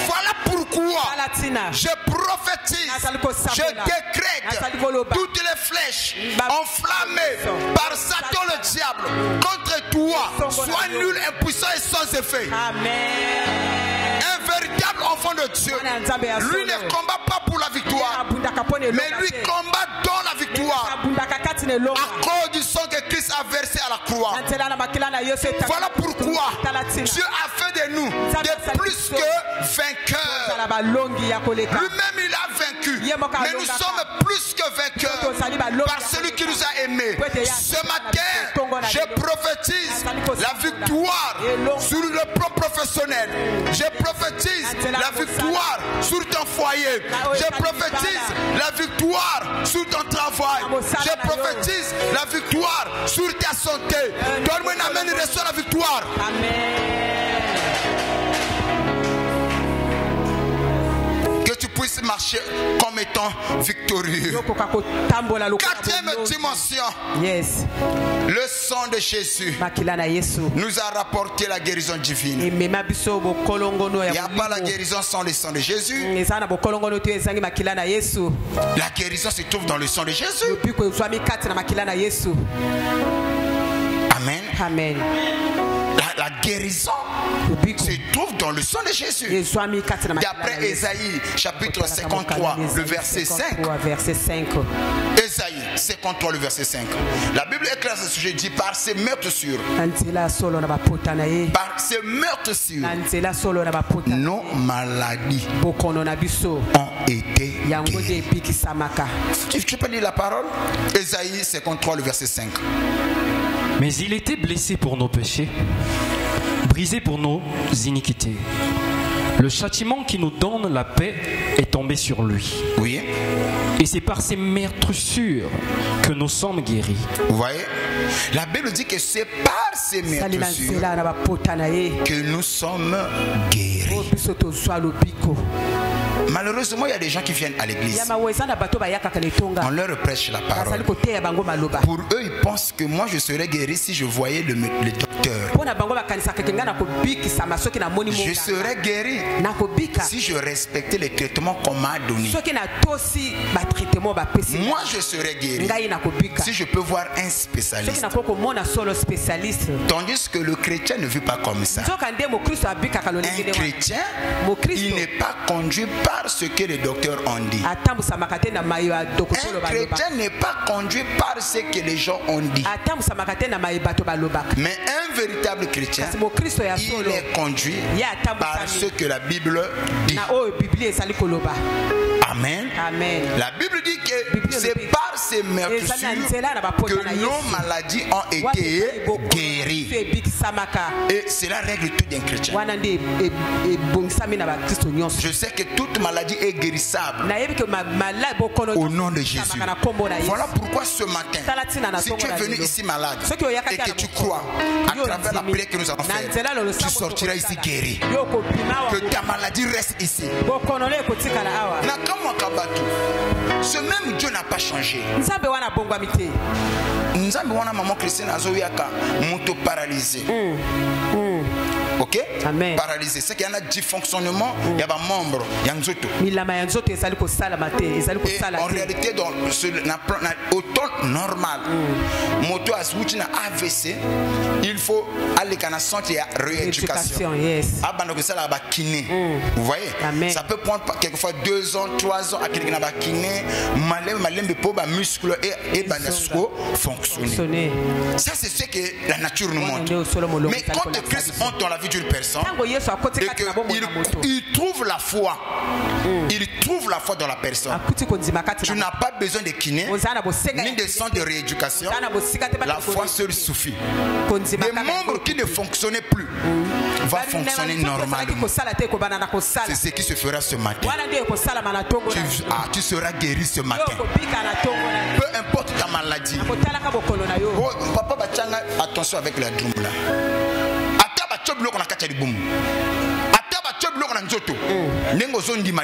Voilà pourquoi je prophétise, je décrète toutes les flèches enflammées par Satan le diable contre toi, sois nul, impuissant et sans effet. Amen. Un véritable enfant de Dieu, lui ne combat pas pour la victoire, mais lui combat dans la victoire à cause du sang que Christ a versé à la croix. Voilà pourquoi Dieu a fait de nous des plus que vainqueurs. Lui-même il a vaincu, mais nous sommes plus que vainqueurs par celui qui nous a aimés. Ce matin, je prophétise la victoire sur le plan professionnel. Je prophétise la victoire sur ton foyer. Je prophétise la victoire sur ton travail. Je prophétise la victoire sur ta santé. Donne-moi un amen et reçois la victoire. Amen. Que tu puisses marcher marcher comme étant victorieux. Quatrième dimension. Yes. Le sang de Jésus nous a rapporté la guérison divine. Il n'y a pas la guérison sans le sang de Jésus. La guérison se trouve dans le sang de Jésus. Amen. Amen. La guérison se trouve dans le sang de Jésus. D'après Ésaïe chapitre 53, le verset 5. Ésaïe 53, le verset 5. La Bible est claire à ce sujet, dit par ces meurtrissures. Par ces meurtrissures, nos maladies ont été guéries. Tu peux lire la parole? Ésaïe 53, le verset 5. Mais il était blessé pour nos péchés, brisé pour nos iniquités. Le châtiment qui nous donne la paix est tombé sur lui. Oui. Et c'est par ces meurtrissures que nous sommes guéris. Vous voyez? La Bible dit que c'est par ces meurtrissures que nous sommes guéris. Malheureusement, il y a des gens qui viennent à l'église. On leur prêche la parole. Pour eux, ils pensent que moi je serais guéri si je voyais le docteur. Je serais guéri si je respectais les traitements qu'on m'a donnés. Moi je serais guéri si je peux voir un spécialiste. Tandis que le chrétien ne vit pas comme ça. Un chrétien, il n'est pas conduit par ce que les docteurs ont dit. Un chrétien n'est pas conduit par ce que les gens ont dit. Mais un véritable chrétien, il est conduit par ce que la Bible dit. Amen. Amen. La Bible dit que c'est par ces meurtrissures que nos maladies ont été guéries. Et cela règle tout d'un chrétien. Je sais que toute maladie est guérissable au nom de Jésus. Voilà pourquoi ce matin, si tu es venu ici malade et que tu crois à travers la prière que nous allons faire, tu sortiras ici guéri. Que ta maladie reste ici. Ce même Dieu n'a pas changé. Nous avons maman chrétienne moto paralysé. Ok? Amen. Paralysé. C'est qu'il y a un dysfonctionnement, il y a un membre, il y a un zoto. Et en réalité, au temps normal, moto a switché à AVC, il faut aller à un centre de rééducation. Vous voyez? Amen. Ça peut prendre quelquefois 2 ans, 3 ans à quelqu'un qui kiné, malem de peau, muscle et fonctionner. Ça, c'est ce que la nature nous montre. Mais quand le Christ entre dans la vie d'une personne et qu'il trouve la foi, il trouve la foi dans la personne. Tu n'as pas besoin de kiné ni de centre de rééducation. La foi seule suffit. Les membres qui ne fonctionnaient plus vont fonctionner normalement. C'est ce qui se fera ce matin. Tu seras guéri ce matin. Peu importe ta maladie. Papa Bachanga, attention avec la drum là.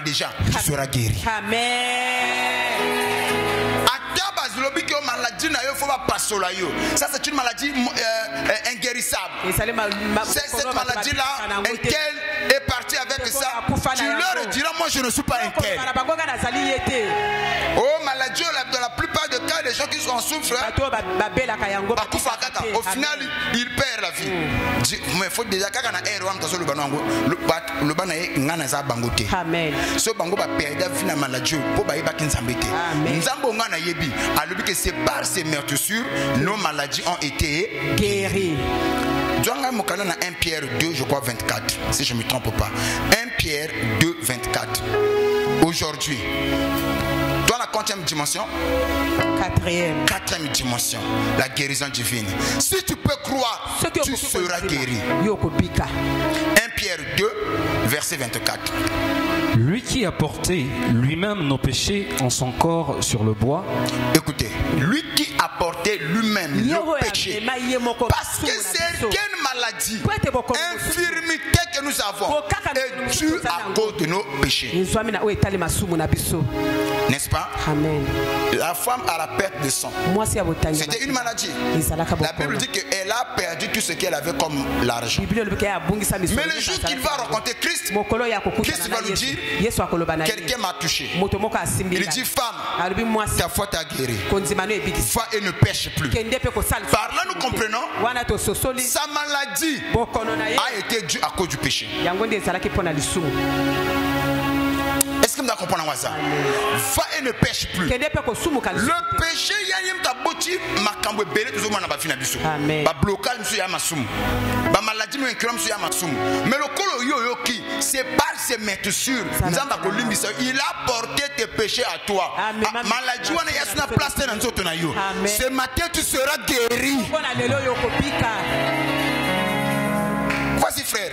Déjà, tu seras guéri. Ça c'est une maladie inguérissable. Cette maladie là, un tel est parti avec ça. Tu leur diras, moi je ne suis pas un tel. Oh, maladie, dans la plupart des cas, les gens qui en souffrent, au final, ils perdent la vie. Mais il faut déjà que Amen. C'est par ces meurtrissures, nos maladies ont été guéries. 1 Pierre 2, je crois 24, si je ne me trompe pas. 1 Pierre 2, 24. Aujourd'hui, dans la 4e dimension, 4e dimension, la guérison divine. Si tu peux croire, tu seras guéri. 1 Pierre 2, verset 24. Lui qui a porté lui-même nos péchés en son corps sur le bois. Écoutez, lui qui a porté lui-même le péché. Parce que certaines maladies, infirmités que nous avons, est due à cause de nos péchés. N'est-ce pas? Amen. La femme à la perte de sang, c'était une maladie. La Bible dit qu'elle a perdu tout ce qu'elle avait comme l'argent. Mais le jour qu'il va rencontrer Christ, Christ va lui dire, quelqu'un m'a touché. Il dit, femme, ta foi t'a guéri. Va et ne pêche plus. Par là nous comprenons, sa maladie a été due à cause du péché. Est-ce que vous comprenez ça? Va et ne pêche plus. Le péché, il y a un taboti, ma cambo belé, tout le monde n'a pas fini à bisou. Ba blocage, monsieur Yamasum. Ba maladie, monsieur Yamasum, monsieur Yamasum. Mais le colo yoyoki, c'est par ses métissures. Il a porté tes péchés à toi. Maladie, on est à la place de notre nayo. Ce matin, tu seras guéri. Voici, frère.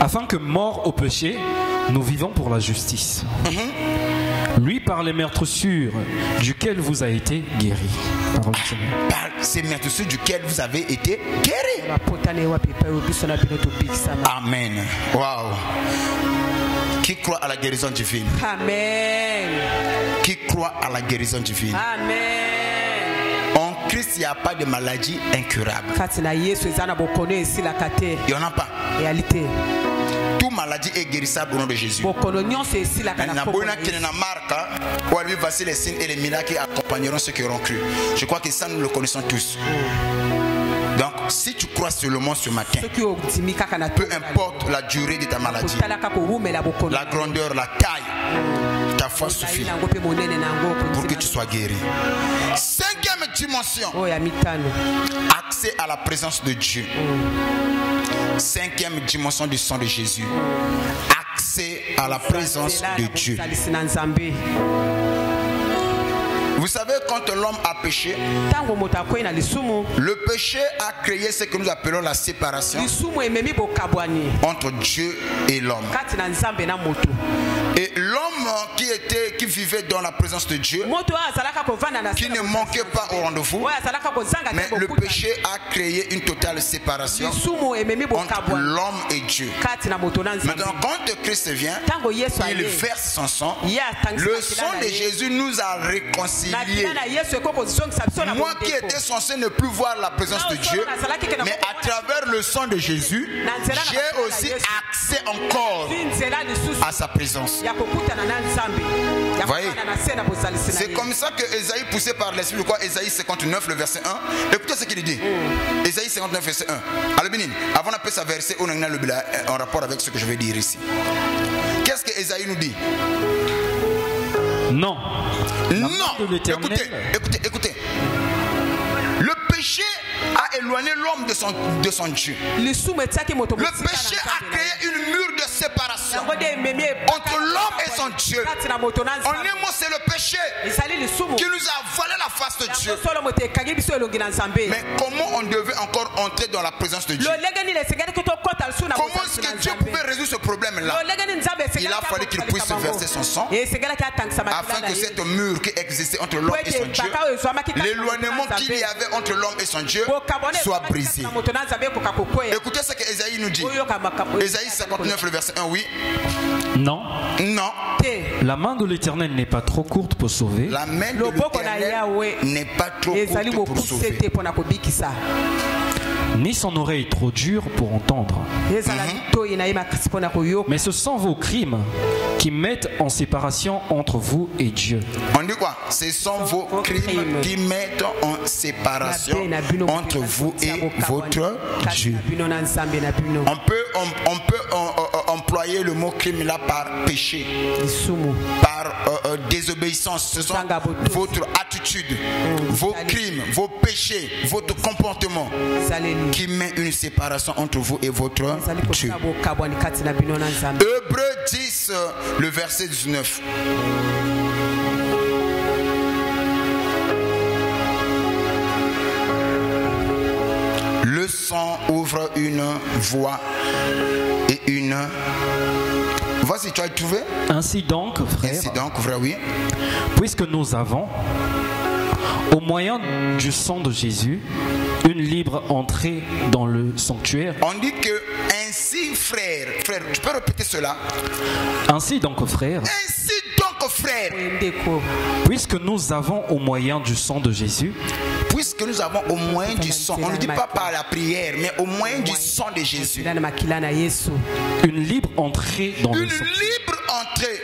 Afin que, mort au péché, nous vivons pour la justice. Lui, par les meurtrissures duquel vous avez été guéri. Par ces meurtrissures duquel vous avez été guéri. Amen. Wow. Qui croit à la guérison divine? Amen. Qui croit à la guérison divine? Amen. En Christ, il n'y a pas de maladie incurable. Il n'y en a pas. Réalité. Toute maladie est guérissable au nom de Jésus. Les signes et les miracles qui accompagneront ceux qui auront cru. Je crois que ça, nous le connaissons tous. Donc, si tu crois seulement ce matin, peu importe la durée de ta maladie, la grandeur, la taille, ta foi suffit pour que tu sois guéri. Cinquième dimension, accès à la présence de Dieu. Cinquième dimension du sang de Jésus, accès à la présence de Dieu. Vous savez, quand l'homme a péché, le péché a créé ce que nous appelons la séparation entre Dieu et l'homme. Et l'homme qui vivait dans la présence de Dieu, qui ne manquait pas au rendez-vous, mais le péché a créé une totale séparation entre l'homme et Dieu. Maintenant, quand Christ vient, il verse son sang. Le sang de Jésus nous a réconciliés. Moi qui étais censé ne plus voir la présence de Dieu, mais à travers le sang de Jésus, j'ai aussi accès encore à sa présence. Voyez, c'est comme ça que Ésaïe, poussé par l'Esprit, quoi, Ésaïe 59, le verset 1. Écoutez ce qu'il dit. Ésaïe 59, verset 1. Alors, avant d'appeler ça verset, on a en rapport avec ce que je vais dire ici. Qu'est-ce que Ésaïe nous dit? Non. Non. Écoutez. Le péché a éloigné l'homme de son Dieu. Le péché a créé une mur de séparation entre l'homme et son Dieu. En un mot, c'est le péché qui nous a volé la face de Dieu. Mais comment on devait encore entrer dans la présence de Dieu? Comment est-ce que Dieu pouvait résoudre ce problème-là? Il a fallu qu'il puisse verser son sang afin que cette mur qui existait entre l'homme et son Dieu, l'éloignement qu'il y avait entre l'homme et son Dieu, soit brisé. Écoutez ce que Ésaïe nous dit. Ésaïe 59, le verset 1, oui. Non. Non. La main de l'Éternel n'est pas trop courte pour sauver. La main de l'Éternel n'est pas trop courte pour sauver. Ni son oreille trop dure pour entendre. Mais ce sont vos crimes qui mettent en séparation entre vous et Dieu. On dit quoi? Ce sont vos crimes qui mettent en séparation entre vous et votre Dieu. On peut employer le mot crime là par péché, par désobéissance. Ce sont votre attitude, vos crimes, vos péchés, votre comportement qui met une séparation entre vous et votre Dieu. Hébreux 10, le verset 19. Le sang ouvre une voie et une Voici, tu as trouvé. Ainsi donc, frère. Ainsi donc, frère, oui. Puisque nous avons, au moyen du sang de Jésus, une libre entrée dans le sanctuaire. On dit que ainsi, frère, tu peux répéter cela? Ainsi donc, frère. Ainsi donc, frère. Puisque nous avons au moyen du sang de Jésus. Puisque nous avons au moyen du sang, on ne dit pas par la prière, mais au moyen du sang de Jésus. Une libre entrée dans le sanctuaire. Une libre entrée.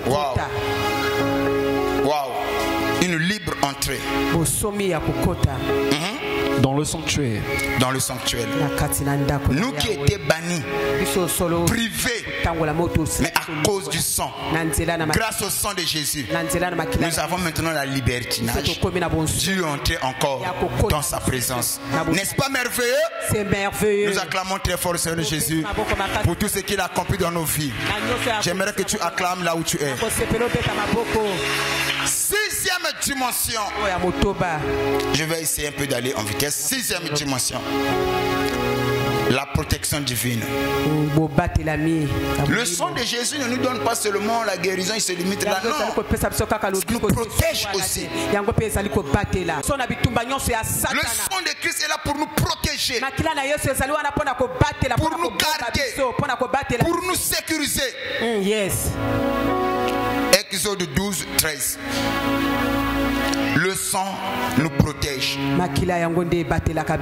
Wow. Wow. Une libre entrée. Dans le sanctuaire. Dans le sanctuaire. Nous qui étions bannis, privés, mais à cause du sang, grâce au sang de Jésus, nous avons maintenant la libertinage. Dieu entrer encore dans sa présence. N'est-ce pas merveilleux? C'est merveilleux. Nous acclamons très fort le Seigneur Jésus pour tout ce qu'il a accompli dans nos vies. J'aimerais que tu acclames là où tu es. Sixième dimension. Je vais essayer un peu d'aller en vitesse. Sixième dimension. La protection divine. Le sang de Jésus ne nous donne pas seulement la guérison, il se limite là. Non. Il nous protège aussi. Le sang de Christ est là pour nous protéger. Pour nous garder. Pour nous sécuriser. Yes. Exode 12, 13. Le sang nous protège.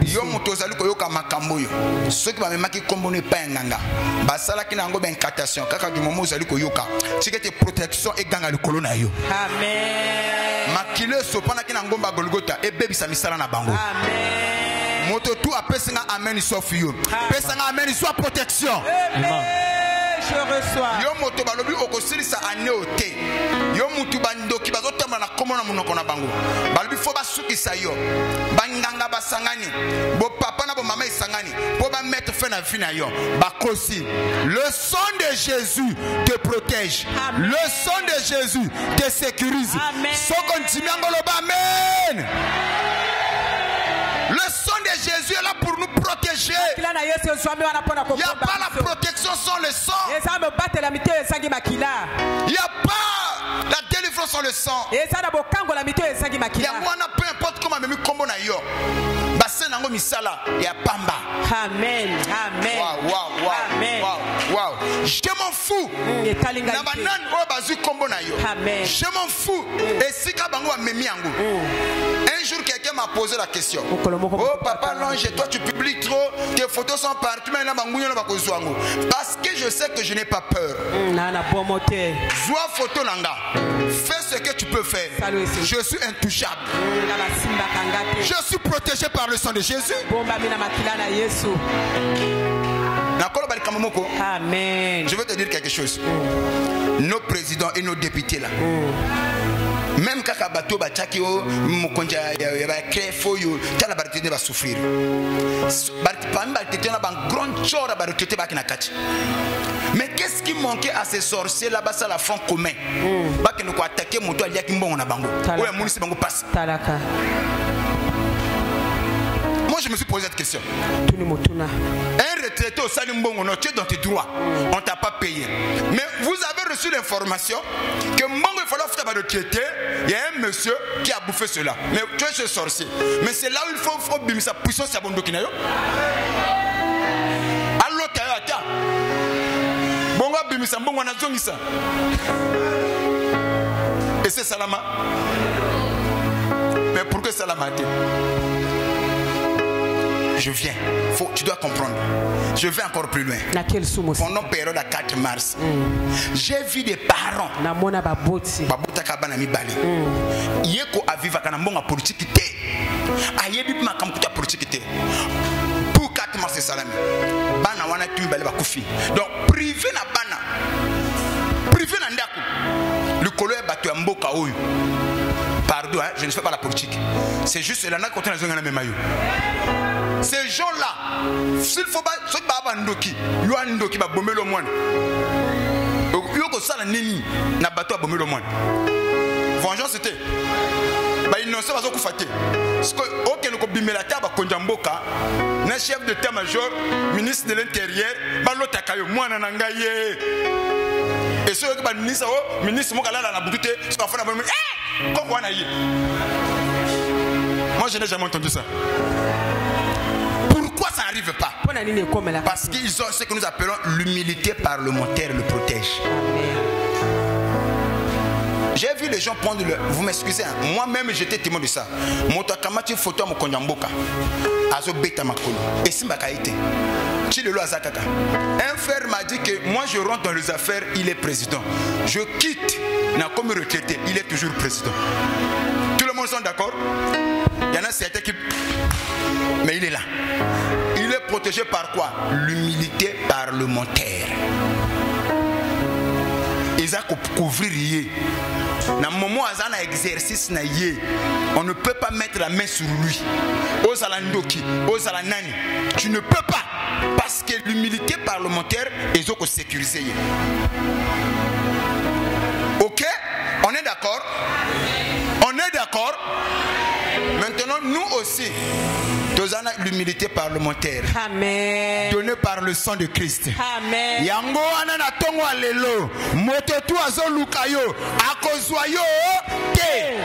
Yo motozali koyoka makambo yo. Ceux qui va me maki kombo ne pas nganga. Basala ki nango ben incantation. Kaka du moment uzali koyoka. Sikete protection e ganga likolo na yo. Amen. Makile sopana ki nango ba Golgotha e bebi sa misala na bango. Amen. Moto tu apesinga amen sauf yo. Pesanga amen soit protection. Amen. Je reçois. Yo moto balobi okosilisa aneote. Yo mutu bandoki bazotamba na komona munoko na bango. Balobi fo basukisa yo. Banganga basangani. Bo papa na bo mama isangani. Po ba mettre fin na vie na yo. Bakosi. Le sang de Jésus te protège. Amen. Le sang de Jésus te sécurise. Amen. Soko ntimiangoloba amen. Le sang de Jésus est là pour nous protéger. Il n'y a pas la protection sans le sang. Il n'y a pas la délivrance sans le sang. Il y a moi, peu importe comment même combo na yo. Bassin nango misala ya pamba. Amen. Amen. Wow, wow, wow. Amen. Wow, wow. Je m'en fous. Na banan o bazu combo na yo. Amen. Je m'en fous. Et si ka bango memi yango. Un jour quelqu'un m'a posé la question. Oh papa non, toi tu publies trop, tes photos sont partout mais na bango na bakozwango. Parce que je sais que je n'ai pas peur. Vois photo nanga. Fais ce que tu peux faire. Je suis intouchable. Je suis protégé par le sang de Jésus. Amen. Je veux te dire quelque chose. Nos présidents et nos députés là. Même quand bateau bachaki o mukonja ya créer foyo tala barité va souffrir. Mais qu'est-ce qui manquait à ces sorciers là-bas, ça la fond commun. Pas que nous attaquer mon toit, il y a qui bon na bango. Ouais, mon c'est bango passe. Moi je me suis posé cette question. Un retraité au Salimbongo, tu es dans tes droits, on t'a pas payé. Mais vous avez reçu l'information que Mbongo il fallait faire un retraité. Il y a un monsieur qui a bouffé cela. Mais tu es ce sorcier. Mais c'est là où il faut bim sa puissance à Bondo Kinayo. Allo Tayata. Bongo bimisa Mbongo na zongisa. Et c'est Salama. Mais pourquoi Salama? Je viens. Tu dois comprendre. Je vais encore plus loin. Pendant la période à 4 mars, j'ai vu des parents. Yeko aviva kanambonga politique té. Ayebi makamkuta politique té. Pour 4 mars salami. Bana wana tumbale bakufi. Donc privé na bana. Privé na ndaku. Le colo est battu en mboka oyo. Pardon, hein, je ne fais pas la politique. C'est juste là quand on a besoin de même maillot. Ces gens-là, s'il faut pas, ceux qui ont ndoki, yo ndoki ba bomber le moine. Yo ko sala nini na bateau a bomber le moine. Vengeance c'était. ba innocent bazo kufate parce que aucun ko bimelata ba konjamboka na chef de état-major ministre de l'intérieur ba lotaka yo mwana na ngaye et ceux qui ba ministre mo kala na butute parce qu'on fait na comme wana yi. Moi je n'ai jamais entendu ça. Pourquoi ça n'arrive pas? Parce qu'ils ont ce que nous appelons l'humilité parlementaire le protège. J'ai vu les gens prendre le... Vous m'excusez, hein? Moi-même j'étais témoin de ça. Motakamati photo mo konyamboka. Azo beta makolo. Et simbaka été. Un frère m'a dit que moi je rentre dans les affaires, il est président. Je quitte, n'a comme retraité, il est toujours président. Tout le monde sont d'accord? Il y en a certains qui... Mais il est là. Il est protégé par quoi? L'humilité parlementaire. Ils ont couvrir. Dans le moment où il y a un exercice, on ne peut pas mettre la main sur lui. Tu ne peux pas. Parce que l'humilité parlementaire est sécurisée. Ok? On est d'accord? On est d'accord? Maintenant, nous aussi, nous avons l'humilité parlementaire. Amen. Donnée par le sang de Christ. Amen. Yango anana tongo alelo. Mototu azo lukayo. Akozwayo te.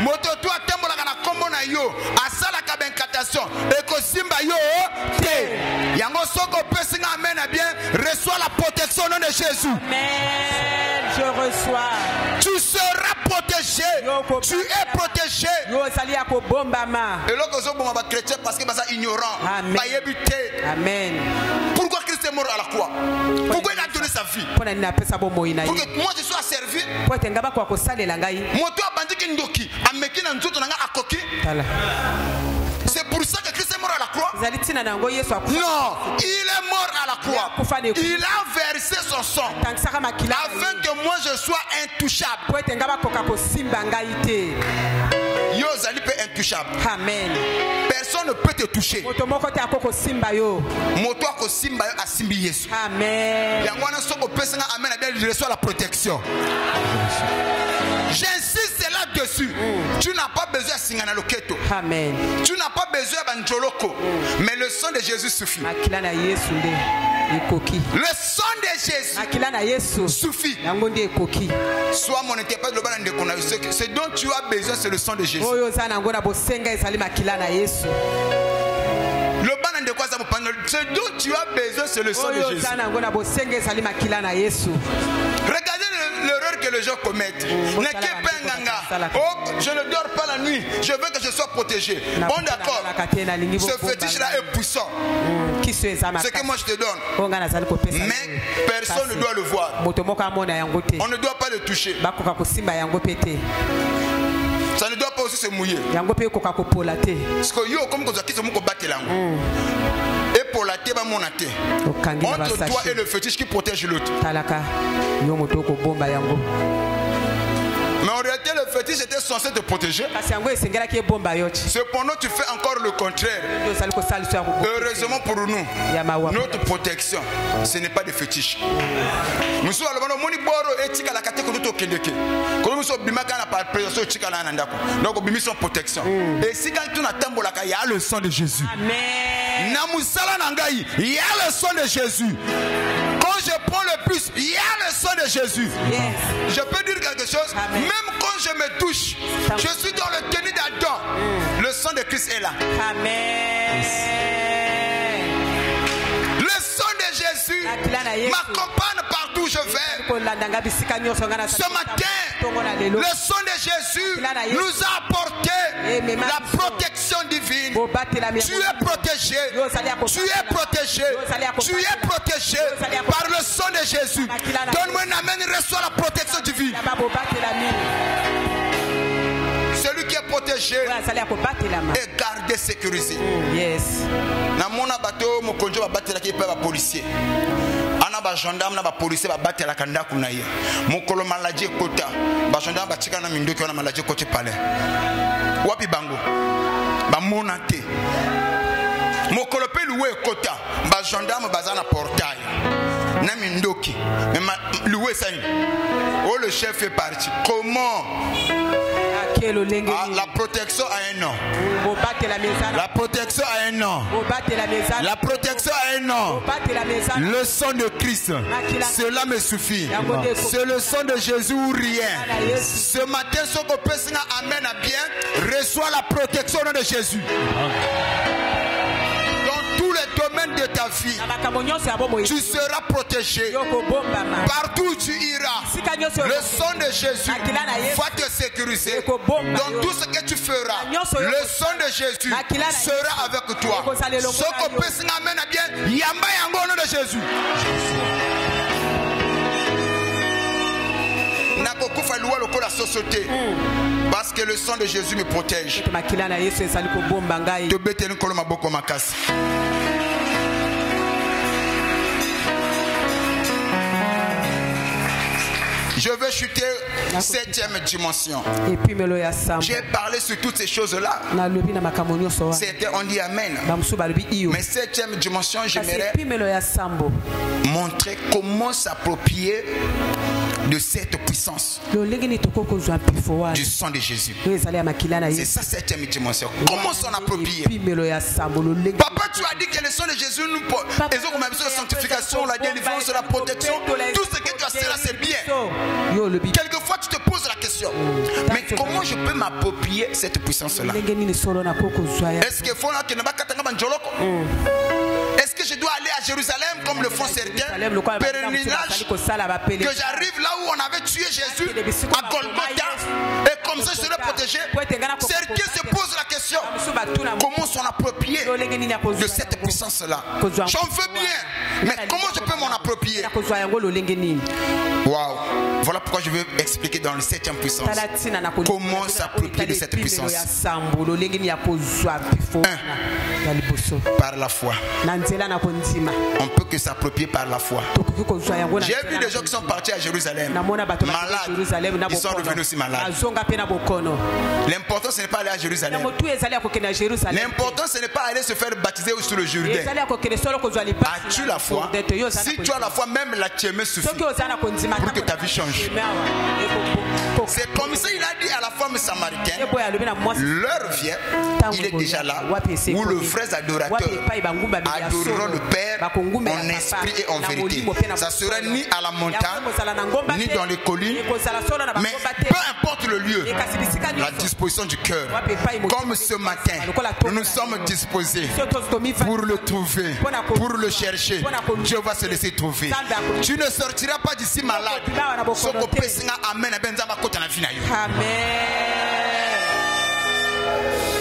Mototu atembola kana kombo na yo. Asala ka benkatation. Ekosimba yo te. Yango soko pesinga amen bien. Reçois la protection au nom de Jésus. Amen. Je reçois. Tu seras protégé. Tu es protégé. Et là, on va chrétien parce que c'est ignorant. Amen. Pourquoi Christ est mort à la croix? Pourquoi il a donné sa vie? Pour que moi je sois servi. Moi tu as bandé kindoki, ameki na nzoto nanga akoki. C'est pour ça que Christ est mort à la croix. Non, il est mort à la croix. Il a versé son sang afin que moi je sois intouchable. Yo zali peut intouchable. Amen. Personne ne peut te toucher. Moto ako simba yo asimbi Yesu. Amen. Yangwana soko pesinga amen bien il reçoit la protection. J'insiste là-dessus. Tu n'as pas besoin de singana loketo. Amen. Tu n'as pas besoin de banjoloko. Mais le sang de Jésus suffit. Le sang de Jésus suffit. Soit mon n'était pas de ce dont tu as besoin, c'est le sang de Jésus. Le banan de quoi ça vous parle? Ce dont tu as besoin, c'est le sang de Jésus. Regardez l'erreur que les gens commettent. Oh, je ne dors pas la nuit. Je veux que je sois protégé. Bon, d'accord. Ce fétiche-là est puissant. Ce que moi je te donne. Mais personne ne doit le voir. On ne doit pas le toucher. Ça ne doit pas aussi se mouiller. Parce que yo, comme quand tu et pour la terre, entre toi et le fétiche qui protège l'autre. Mais en réalité, le fétiche était censé te protéger. Cependant, tu fais encore le contraire. Heureusement pour nous, notre protection, ce n'est pas des fétiches. Nous sommes protection. Et si quand tu n'as il y a le sang de Jésus. Il y a le sang de Jésus. Quand je prends le bus, il y a le sang de Jésus. Yes. Je peux dire quelque chose. Amen. Même quand je me touche, je suis dans le tenue d'Adam. Le sang de Christ est là. Amen. Le sang de Jésus m'accompagne partout où je vais. Ce matin, le sang de Jésus nous a apporté la protection divine. Tu es protégé. Tu es protégé. Tu es protégé par le sang de Jésus. Donne-moi une amène, reçois la protection divine. Celui qui est protégé est gardé, sécurisé. Yes. Dans mon bateau, mon conjoint va battre la policier. Ana ba gendarme na ba policier ba battre la kanda kunaye. Mon kolo maladie kota. Ba gendarme ba tika na mindoki na maladie kota palais. Wapi bango. Ba monate. Mon kolo pe loué kota. Ba gendarme baza na portail. Na mindoki. Mais loué ça. Oh le chef est parti. Comment? La protection a un nom. La protection a un nom. La protection a un nom. Le sang de Christ, cela me suffit. C'est le sang de Jésus ou rien. Ce matin, ce que personne amène à bien, reçoit la protection de Jésus. Tous les domaines de ta vie, tu seras protégé. Partout où tu iras, le sang de Jésus va te sécuriser. Dans tout ce que tu feras, le sang de Jésus sera avec toi. Ce que personne amène à bien, yamba yango au nom de Jésus. La société parce que le sang de Jésus me protège. Je veux chuter 7e dimension. J'ai parlé sur toutes ces choses-là. C'était, on dit Amen. Mais 7e dimension, j'aimerais montrer comment s'approprier de cette puissance du sang de Jésus. C'est ça 7e dimension. Comment s'en approprier? Papa, tu as dit que le sang de Jésus nous porte. Ils ont besoin de la sanctification, la délivrance, la protection. Tout ce que tu as, c'est là, c'est bien. Quelquefois, tu te poses la question. Mais comment je peux m'approprier cette puissance-là? Est-ce qu'il faut que est-ce que je dois aller à Jérusalem comme le font certains? Pèlerinage, que j'arrive là où on avait tué Jésus à Golgotha et comme ça je serai protégé. Certains se posent la question, comment s'en approprier de cette puissance-là? J'en veux bien, mais comment je peux m'en approprier? Waouh! Voilà pourquoi je veux expliquer dans le 7e puissance comment s'approprier de cette puissance. 1. Par la foi. On peut que s'approprier par la foi. J'ai vu des gens qui sont partis à Jérusalem malades. Ils sont revenus aussi malades. L'important ce n'est pas aller à Jérusalem. L'important ce n'est pas aller se faire baptiser sous le Jourdain. As-tu la foi? Si tu as la foi, même la tienne suffit pour que ta vie change. C'est comme ça il a dit à la femme samaritaine, l'heure vient, il est déjà là, où le vrai adorateur adoreront le Père en esprit et en vérité. Ça sera ni à la montagne, ni dans les collines, mais peu importe le lieu, la disposition du cœur. Comme ce matin, nous nous sommes disposés pour le trouver, pour le chercher. Dieu va se laisser trouver. Tu ne sortiras pas d'ici malade. Amen.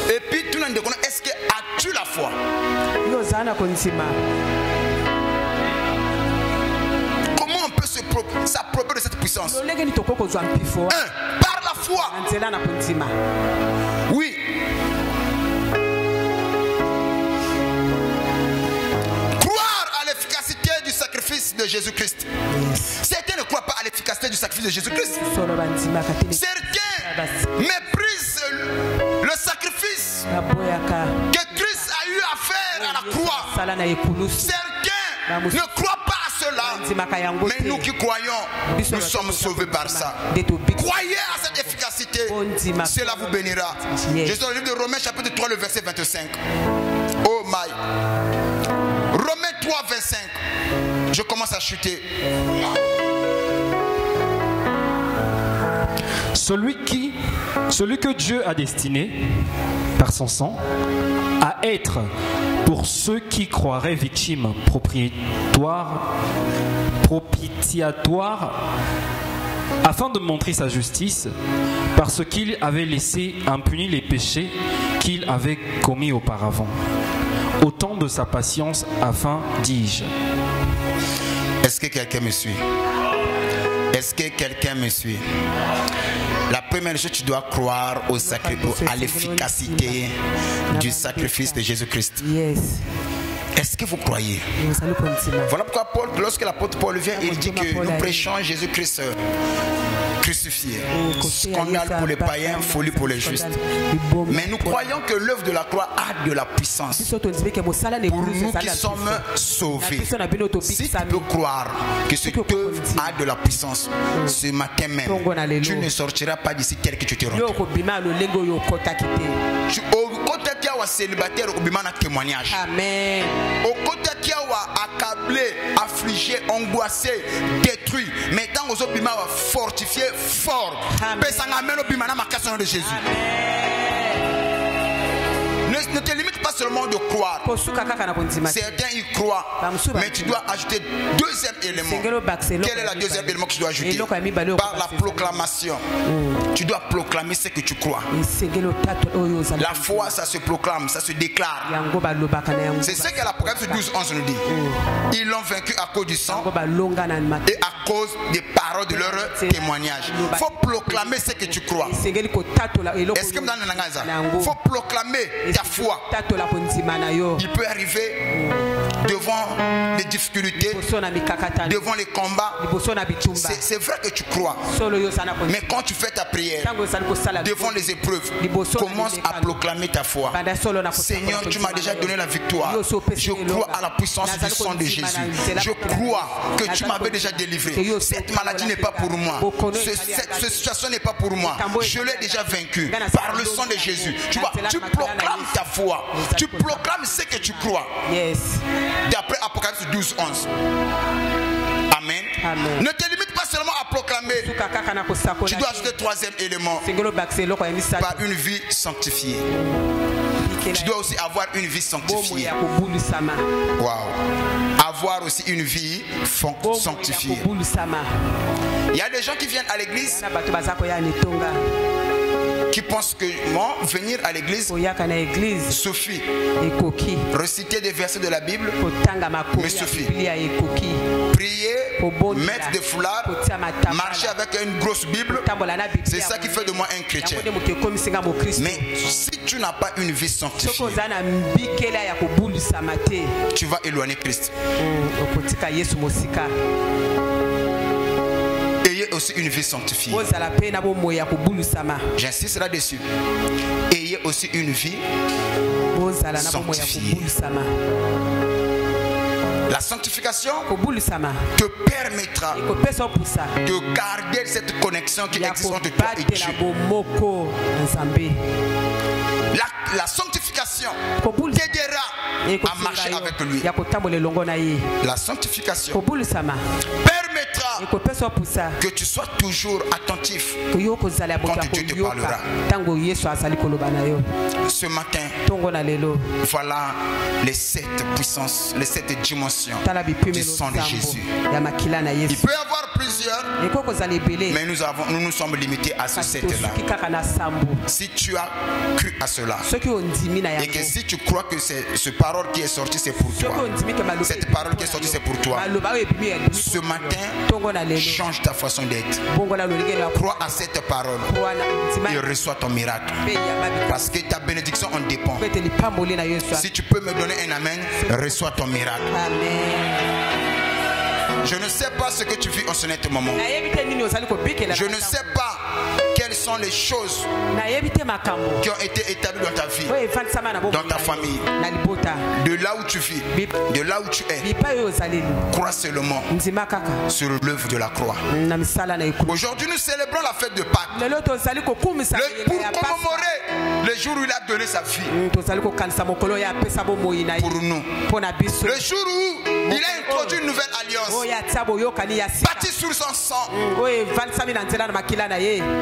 Et puis tout le monde demande, est-ce que as-tu la foi? Comment on peut s'approprier de cette puissance? 1. Par la foi. Oui. Croire à l'efficacité du sacrifice de Jésus-Christ. Certains ne croient pas à l'efficacité du sacrifice de Jésus-Christ. Certains méprisent le sacrifice que Christ a eu à faire à la croix. Certains ne croient pas à cela. Mais nous qui croyons, nous sommes sauvés par ça. Croyez à cette efficacité. Cela vous bénira. Je suis dans le livre de Romains chapitre 3, le verset 25. Oh my. Romains 3, 25. Je commence à chuter. Celui que Dieu a destiné par son sang à être pour ceux qui croiraient victimes propitiatoires afin de montrer sa justice parce qu'il avait laissé impunis les péchés qu'il avait commis auparavant. Au temps de sa patience afin, dis-je. Est-ce que quelqu'un me suit? Est-ce que quelqu'un me suit? La première chose, tu dois croire à l'efficacité du sacrifice de Jésus-Christ. Est-ce que vous croyez? Voilà pourquoi Paul, lorsque l'apôtre Paul vient, il dit que nous prêchons Jésus-Christ crucifié. Scandale pour les païens, folie pour les justes. Mais nous croyons que l'œuvre de la croix a de la puissance pour nous qui sommes sauvés. Si tu peux croire que cette œuvre a de la puissance, ce matin même, tu ne sortiras pas d'ici tel que tu t'es rendu. Célibataire au bimana témoignage. Amen. Au côté qui a accablé, affligé, angoissé, détruit, mais tant aux bimana fortifié, fort. Pesanga mène au bimana ma question de Jésus. Ne te limite pas seulement de croire. Certains y croient, mais tu dois ajouter deuxième élément. Quel est le deuxième élément que tu dois ajouter? Par la proclamation. Tu dois proclamer ce que tu crois. La foi, ça se proclame, ça se déclare. C'est ce que l'Apocalypse 12:11 nous dit. Ils l'ont vaincu à cause du sang et à cause des paroles de leur témoignage. Il faut proclamer ce que tu crois. Est-ce que il faut proclamer ta foi. Il peut arriver devant les difficultés, devant les combats. C'est vrai que tu crois. Mais quand tu fais ta prière, devant les épreuves, commence à proclamer ta foi. Seigneur, tu m'as déjà donné la victoire. Je crois à la puissance du sang de Jésus. Je crois que tu m'avais déjà délivré. Cette maladie n'est pas pour moi. Cette situation n'est pas pour moi. Je l'ai déjà vaincu par le sang de Jésus. Tu vois, tu proclames ta foi. Tu proclames ce que tu crois. D'après Apocalypse 12:11. Amen. Ne te limite pas seulement à proclamer. Tu dois ajouter le troisième élément. Par une vie sanctifiée. Tu dois aussi avoir une vie sanctifiée. Wow. Avoir aussi une vie sanctifiée. Il y a des gens qui viennent à l'église qui pensent que moi, venir à l'église suffit. Réciter des versets de la Bible me suffit. Prier, mettre des foulards, marcher avec une grosse Bible, c'est ça qui fait de moi un chrétien. Mais si tu n'as pas une vie sanctifiée, tu vas éloigner Christ. Ayez aussi une vie sanctifiée. J'insiste là-dessus. Ayez aussi une vie sanctifiée. La sanctification te permettra de garder cette connexion qui existe entre toi et Dieu. La sanctification t'aidera à marcher avec lui. La sanctification permettra que tu sois toujours attentif quand Dieu te parlera. Ce matin, voilà les 7 puissances, les 7 dimensions du sang de Jésus. Il peut y avoir plusieurs, mais nous nous sommes limités à ce 7-là. Si tu as cru à cela, et que si tu crois que cette parole qui est sortie c'est pour toi, cette parole qui est sortie c'est pour toi, ce matin change ta façon d'être. Crois à cette parole et reçois ton miracle, parce que ta bénédiction en dépend. Si tu peux me donner un amen, reçois ton miracle. Je ne sais pas ce que tu vis en ce net moment. Je ne sais pas quelles sont les choses qui ont été établies dans ta vie, dans ta famille, de là où tu vis, de là où tu es. Crois seulement sur l'œuvre de la croix. Aujourd'hui, nous célébrons la fête de Pâques pour commémorer le jour où il a donné sa vie pour nous. Le jour où il a introduit une nouvelle alliance bâtie sur son sang.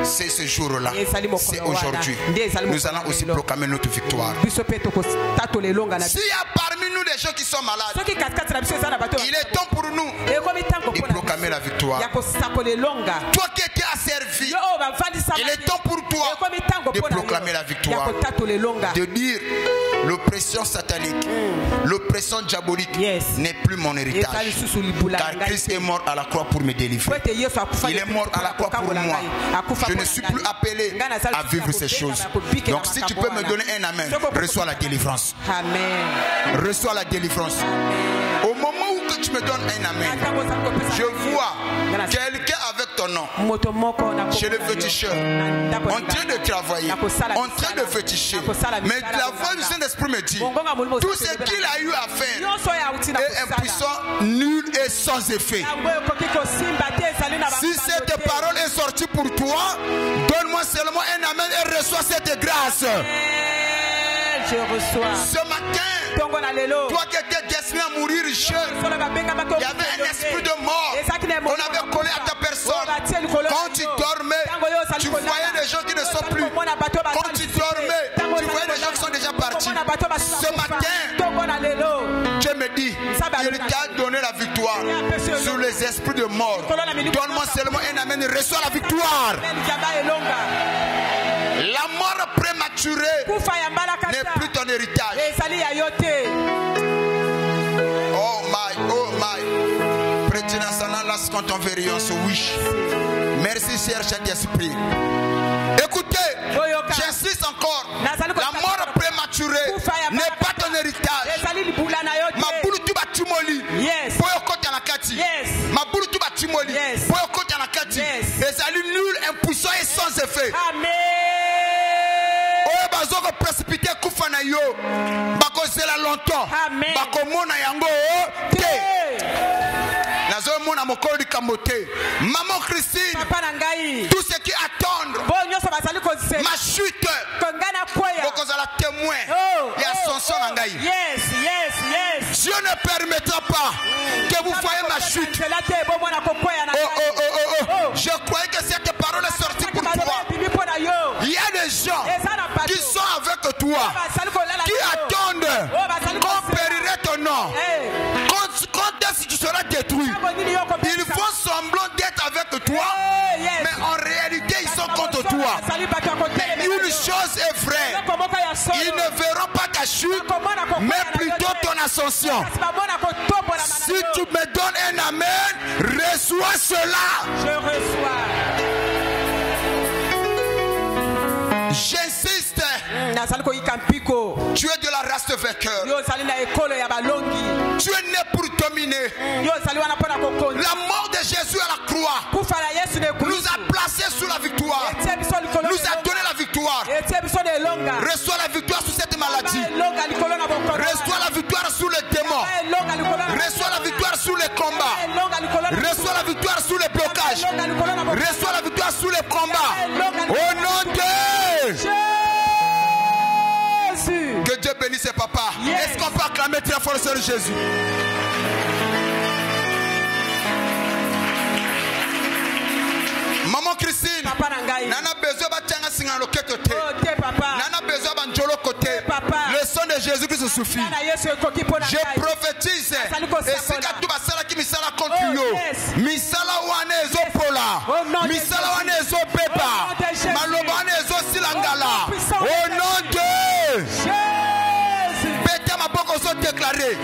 C'est ce jour-là, c'est aujourd'hui. Nous allons aussi proclamer notre victoire. S'il y a parmi nous des gens qui sont malades, il est temps pour nous de proclamer la victoire. Toi qui étais asservi, il est temps pour toi de proclamer la victoire, de dire l'oppression satanique, l'oppression diabolique n'est plus mon héritage. Car Christ est mort à la croix pour me délivrer. Il est mort à la croix pour moi. Je ne suis plus appelé à vivre ces choses. Donc si tu peux me donner un amen, reçois la délivrance. Amen. Reçois la délivrance. Au moment où tu me donnes un amen, je vois quelqu'un avec ton nom chez le féticheur, en train de travailler, en train de féticher. Mais la voix du Saint-Esprit me dit, tout ce qu'il a eu à faire est impuissant, nul et sans effet. Si cette parole est sortie pour toi, donne-moi seulement un amen et reçois cette grâce. Je reçois. Ce matin, toi qui étais destiné à mourir jeune, il y avait un esprit de mort qu'on avait collé à ta personne. Quand tu dormais, tu voyais des gens qui ne sont plus. Quand tu dormais, tu voyais des gens qui sont déjà partis. Ce matin, Dieu me dit, il t'a donné la victoire sur les esprits de mort. Donne-moi seulement un amen et reçois la victoire. La mort prématurée n'est plus ton héritage. Oh my. Prétina Sanalas quand on veut rien, oui. Merci cher Saint-Esprit. Écoutez, j'insiste encore. La mort prématurée n'est pas ton héritage. Mabulu tuba timoli. Poyokota nakati. Mabulu tuba timoli. Poyokota nakati. Ezali nul, impuissant et sans effet. Amen. Bazoko précipité kufa na yo bakozela longtemps bakomona yango te nazo mona mokolo di kamote maman Christine tout ce qui attendre ma chute bakozala témoin ya ascension na ngai. Dieu ne permettra pas que vous voyez ma chute. Je croyais que cette parole est sortie pour toi. Il y a des gens qui sont avec toi, qui attendent qu'on périrait ton nom. Quand est-ce que tu seras détruit, ils font semblant d'être avec toi, mais en réalité ils sont contre toi. Une chose est vraie, ils ne verront pas ta chute, mais plutôt ton ascension. Si tu me donnes un amen, reçois cela. Je reçois. J'insiste. Tu es de la race de vainqueur. Tu es né pour dominer. La mort de Jésus à la croix nous a placés sous la victoire. Nous a donné la victoire. Reçois la victoire sur cette maladie. Reçois la victoire sur les démons. Reçois la victoire sur les combats. Reçois la victoire sur les blocages. Reçois la victoire sur les combats. Au nom de Jésus. Que Dieu bénisse papa. Est-ce qu'on peut acclamer très fort le Seigneur Jésus? Maman Christine, nana besoin batianga singa loketo te. Nana besoin banjolo côté. Le sang de Jésus qui se suffit. Je prophétise. Et c'est quand tu vas sala qui misala contre yo. Misala wane ezo pola. Misala wane ezo pepa. Maloba wane ezo silangala. Au nom de Jésus. Pété ma boko sont déclarés.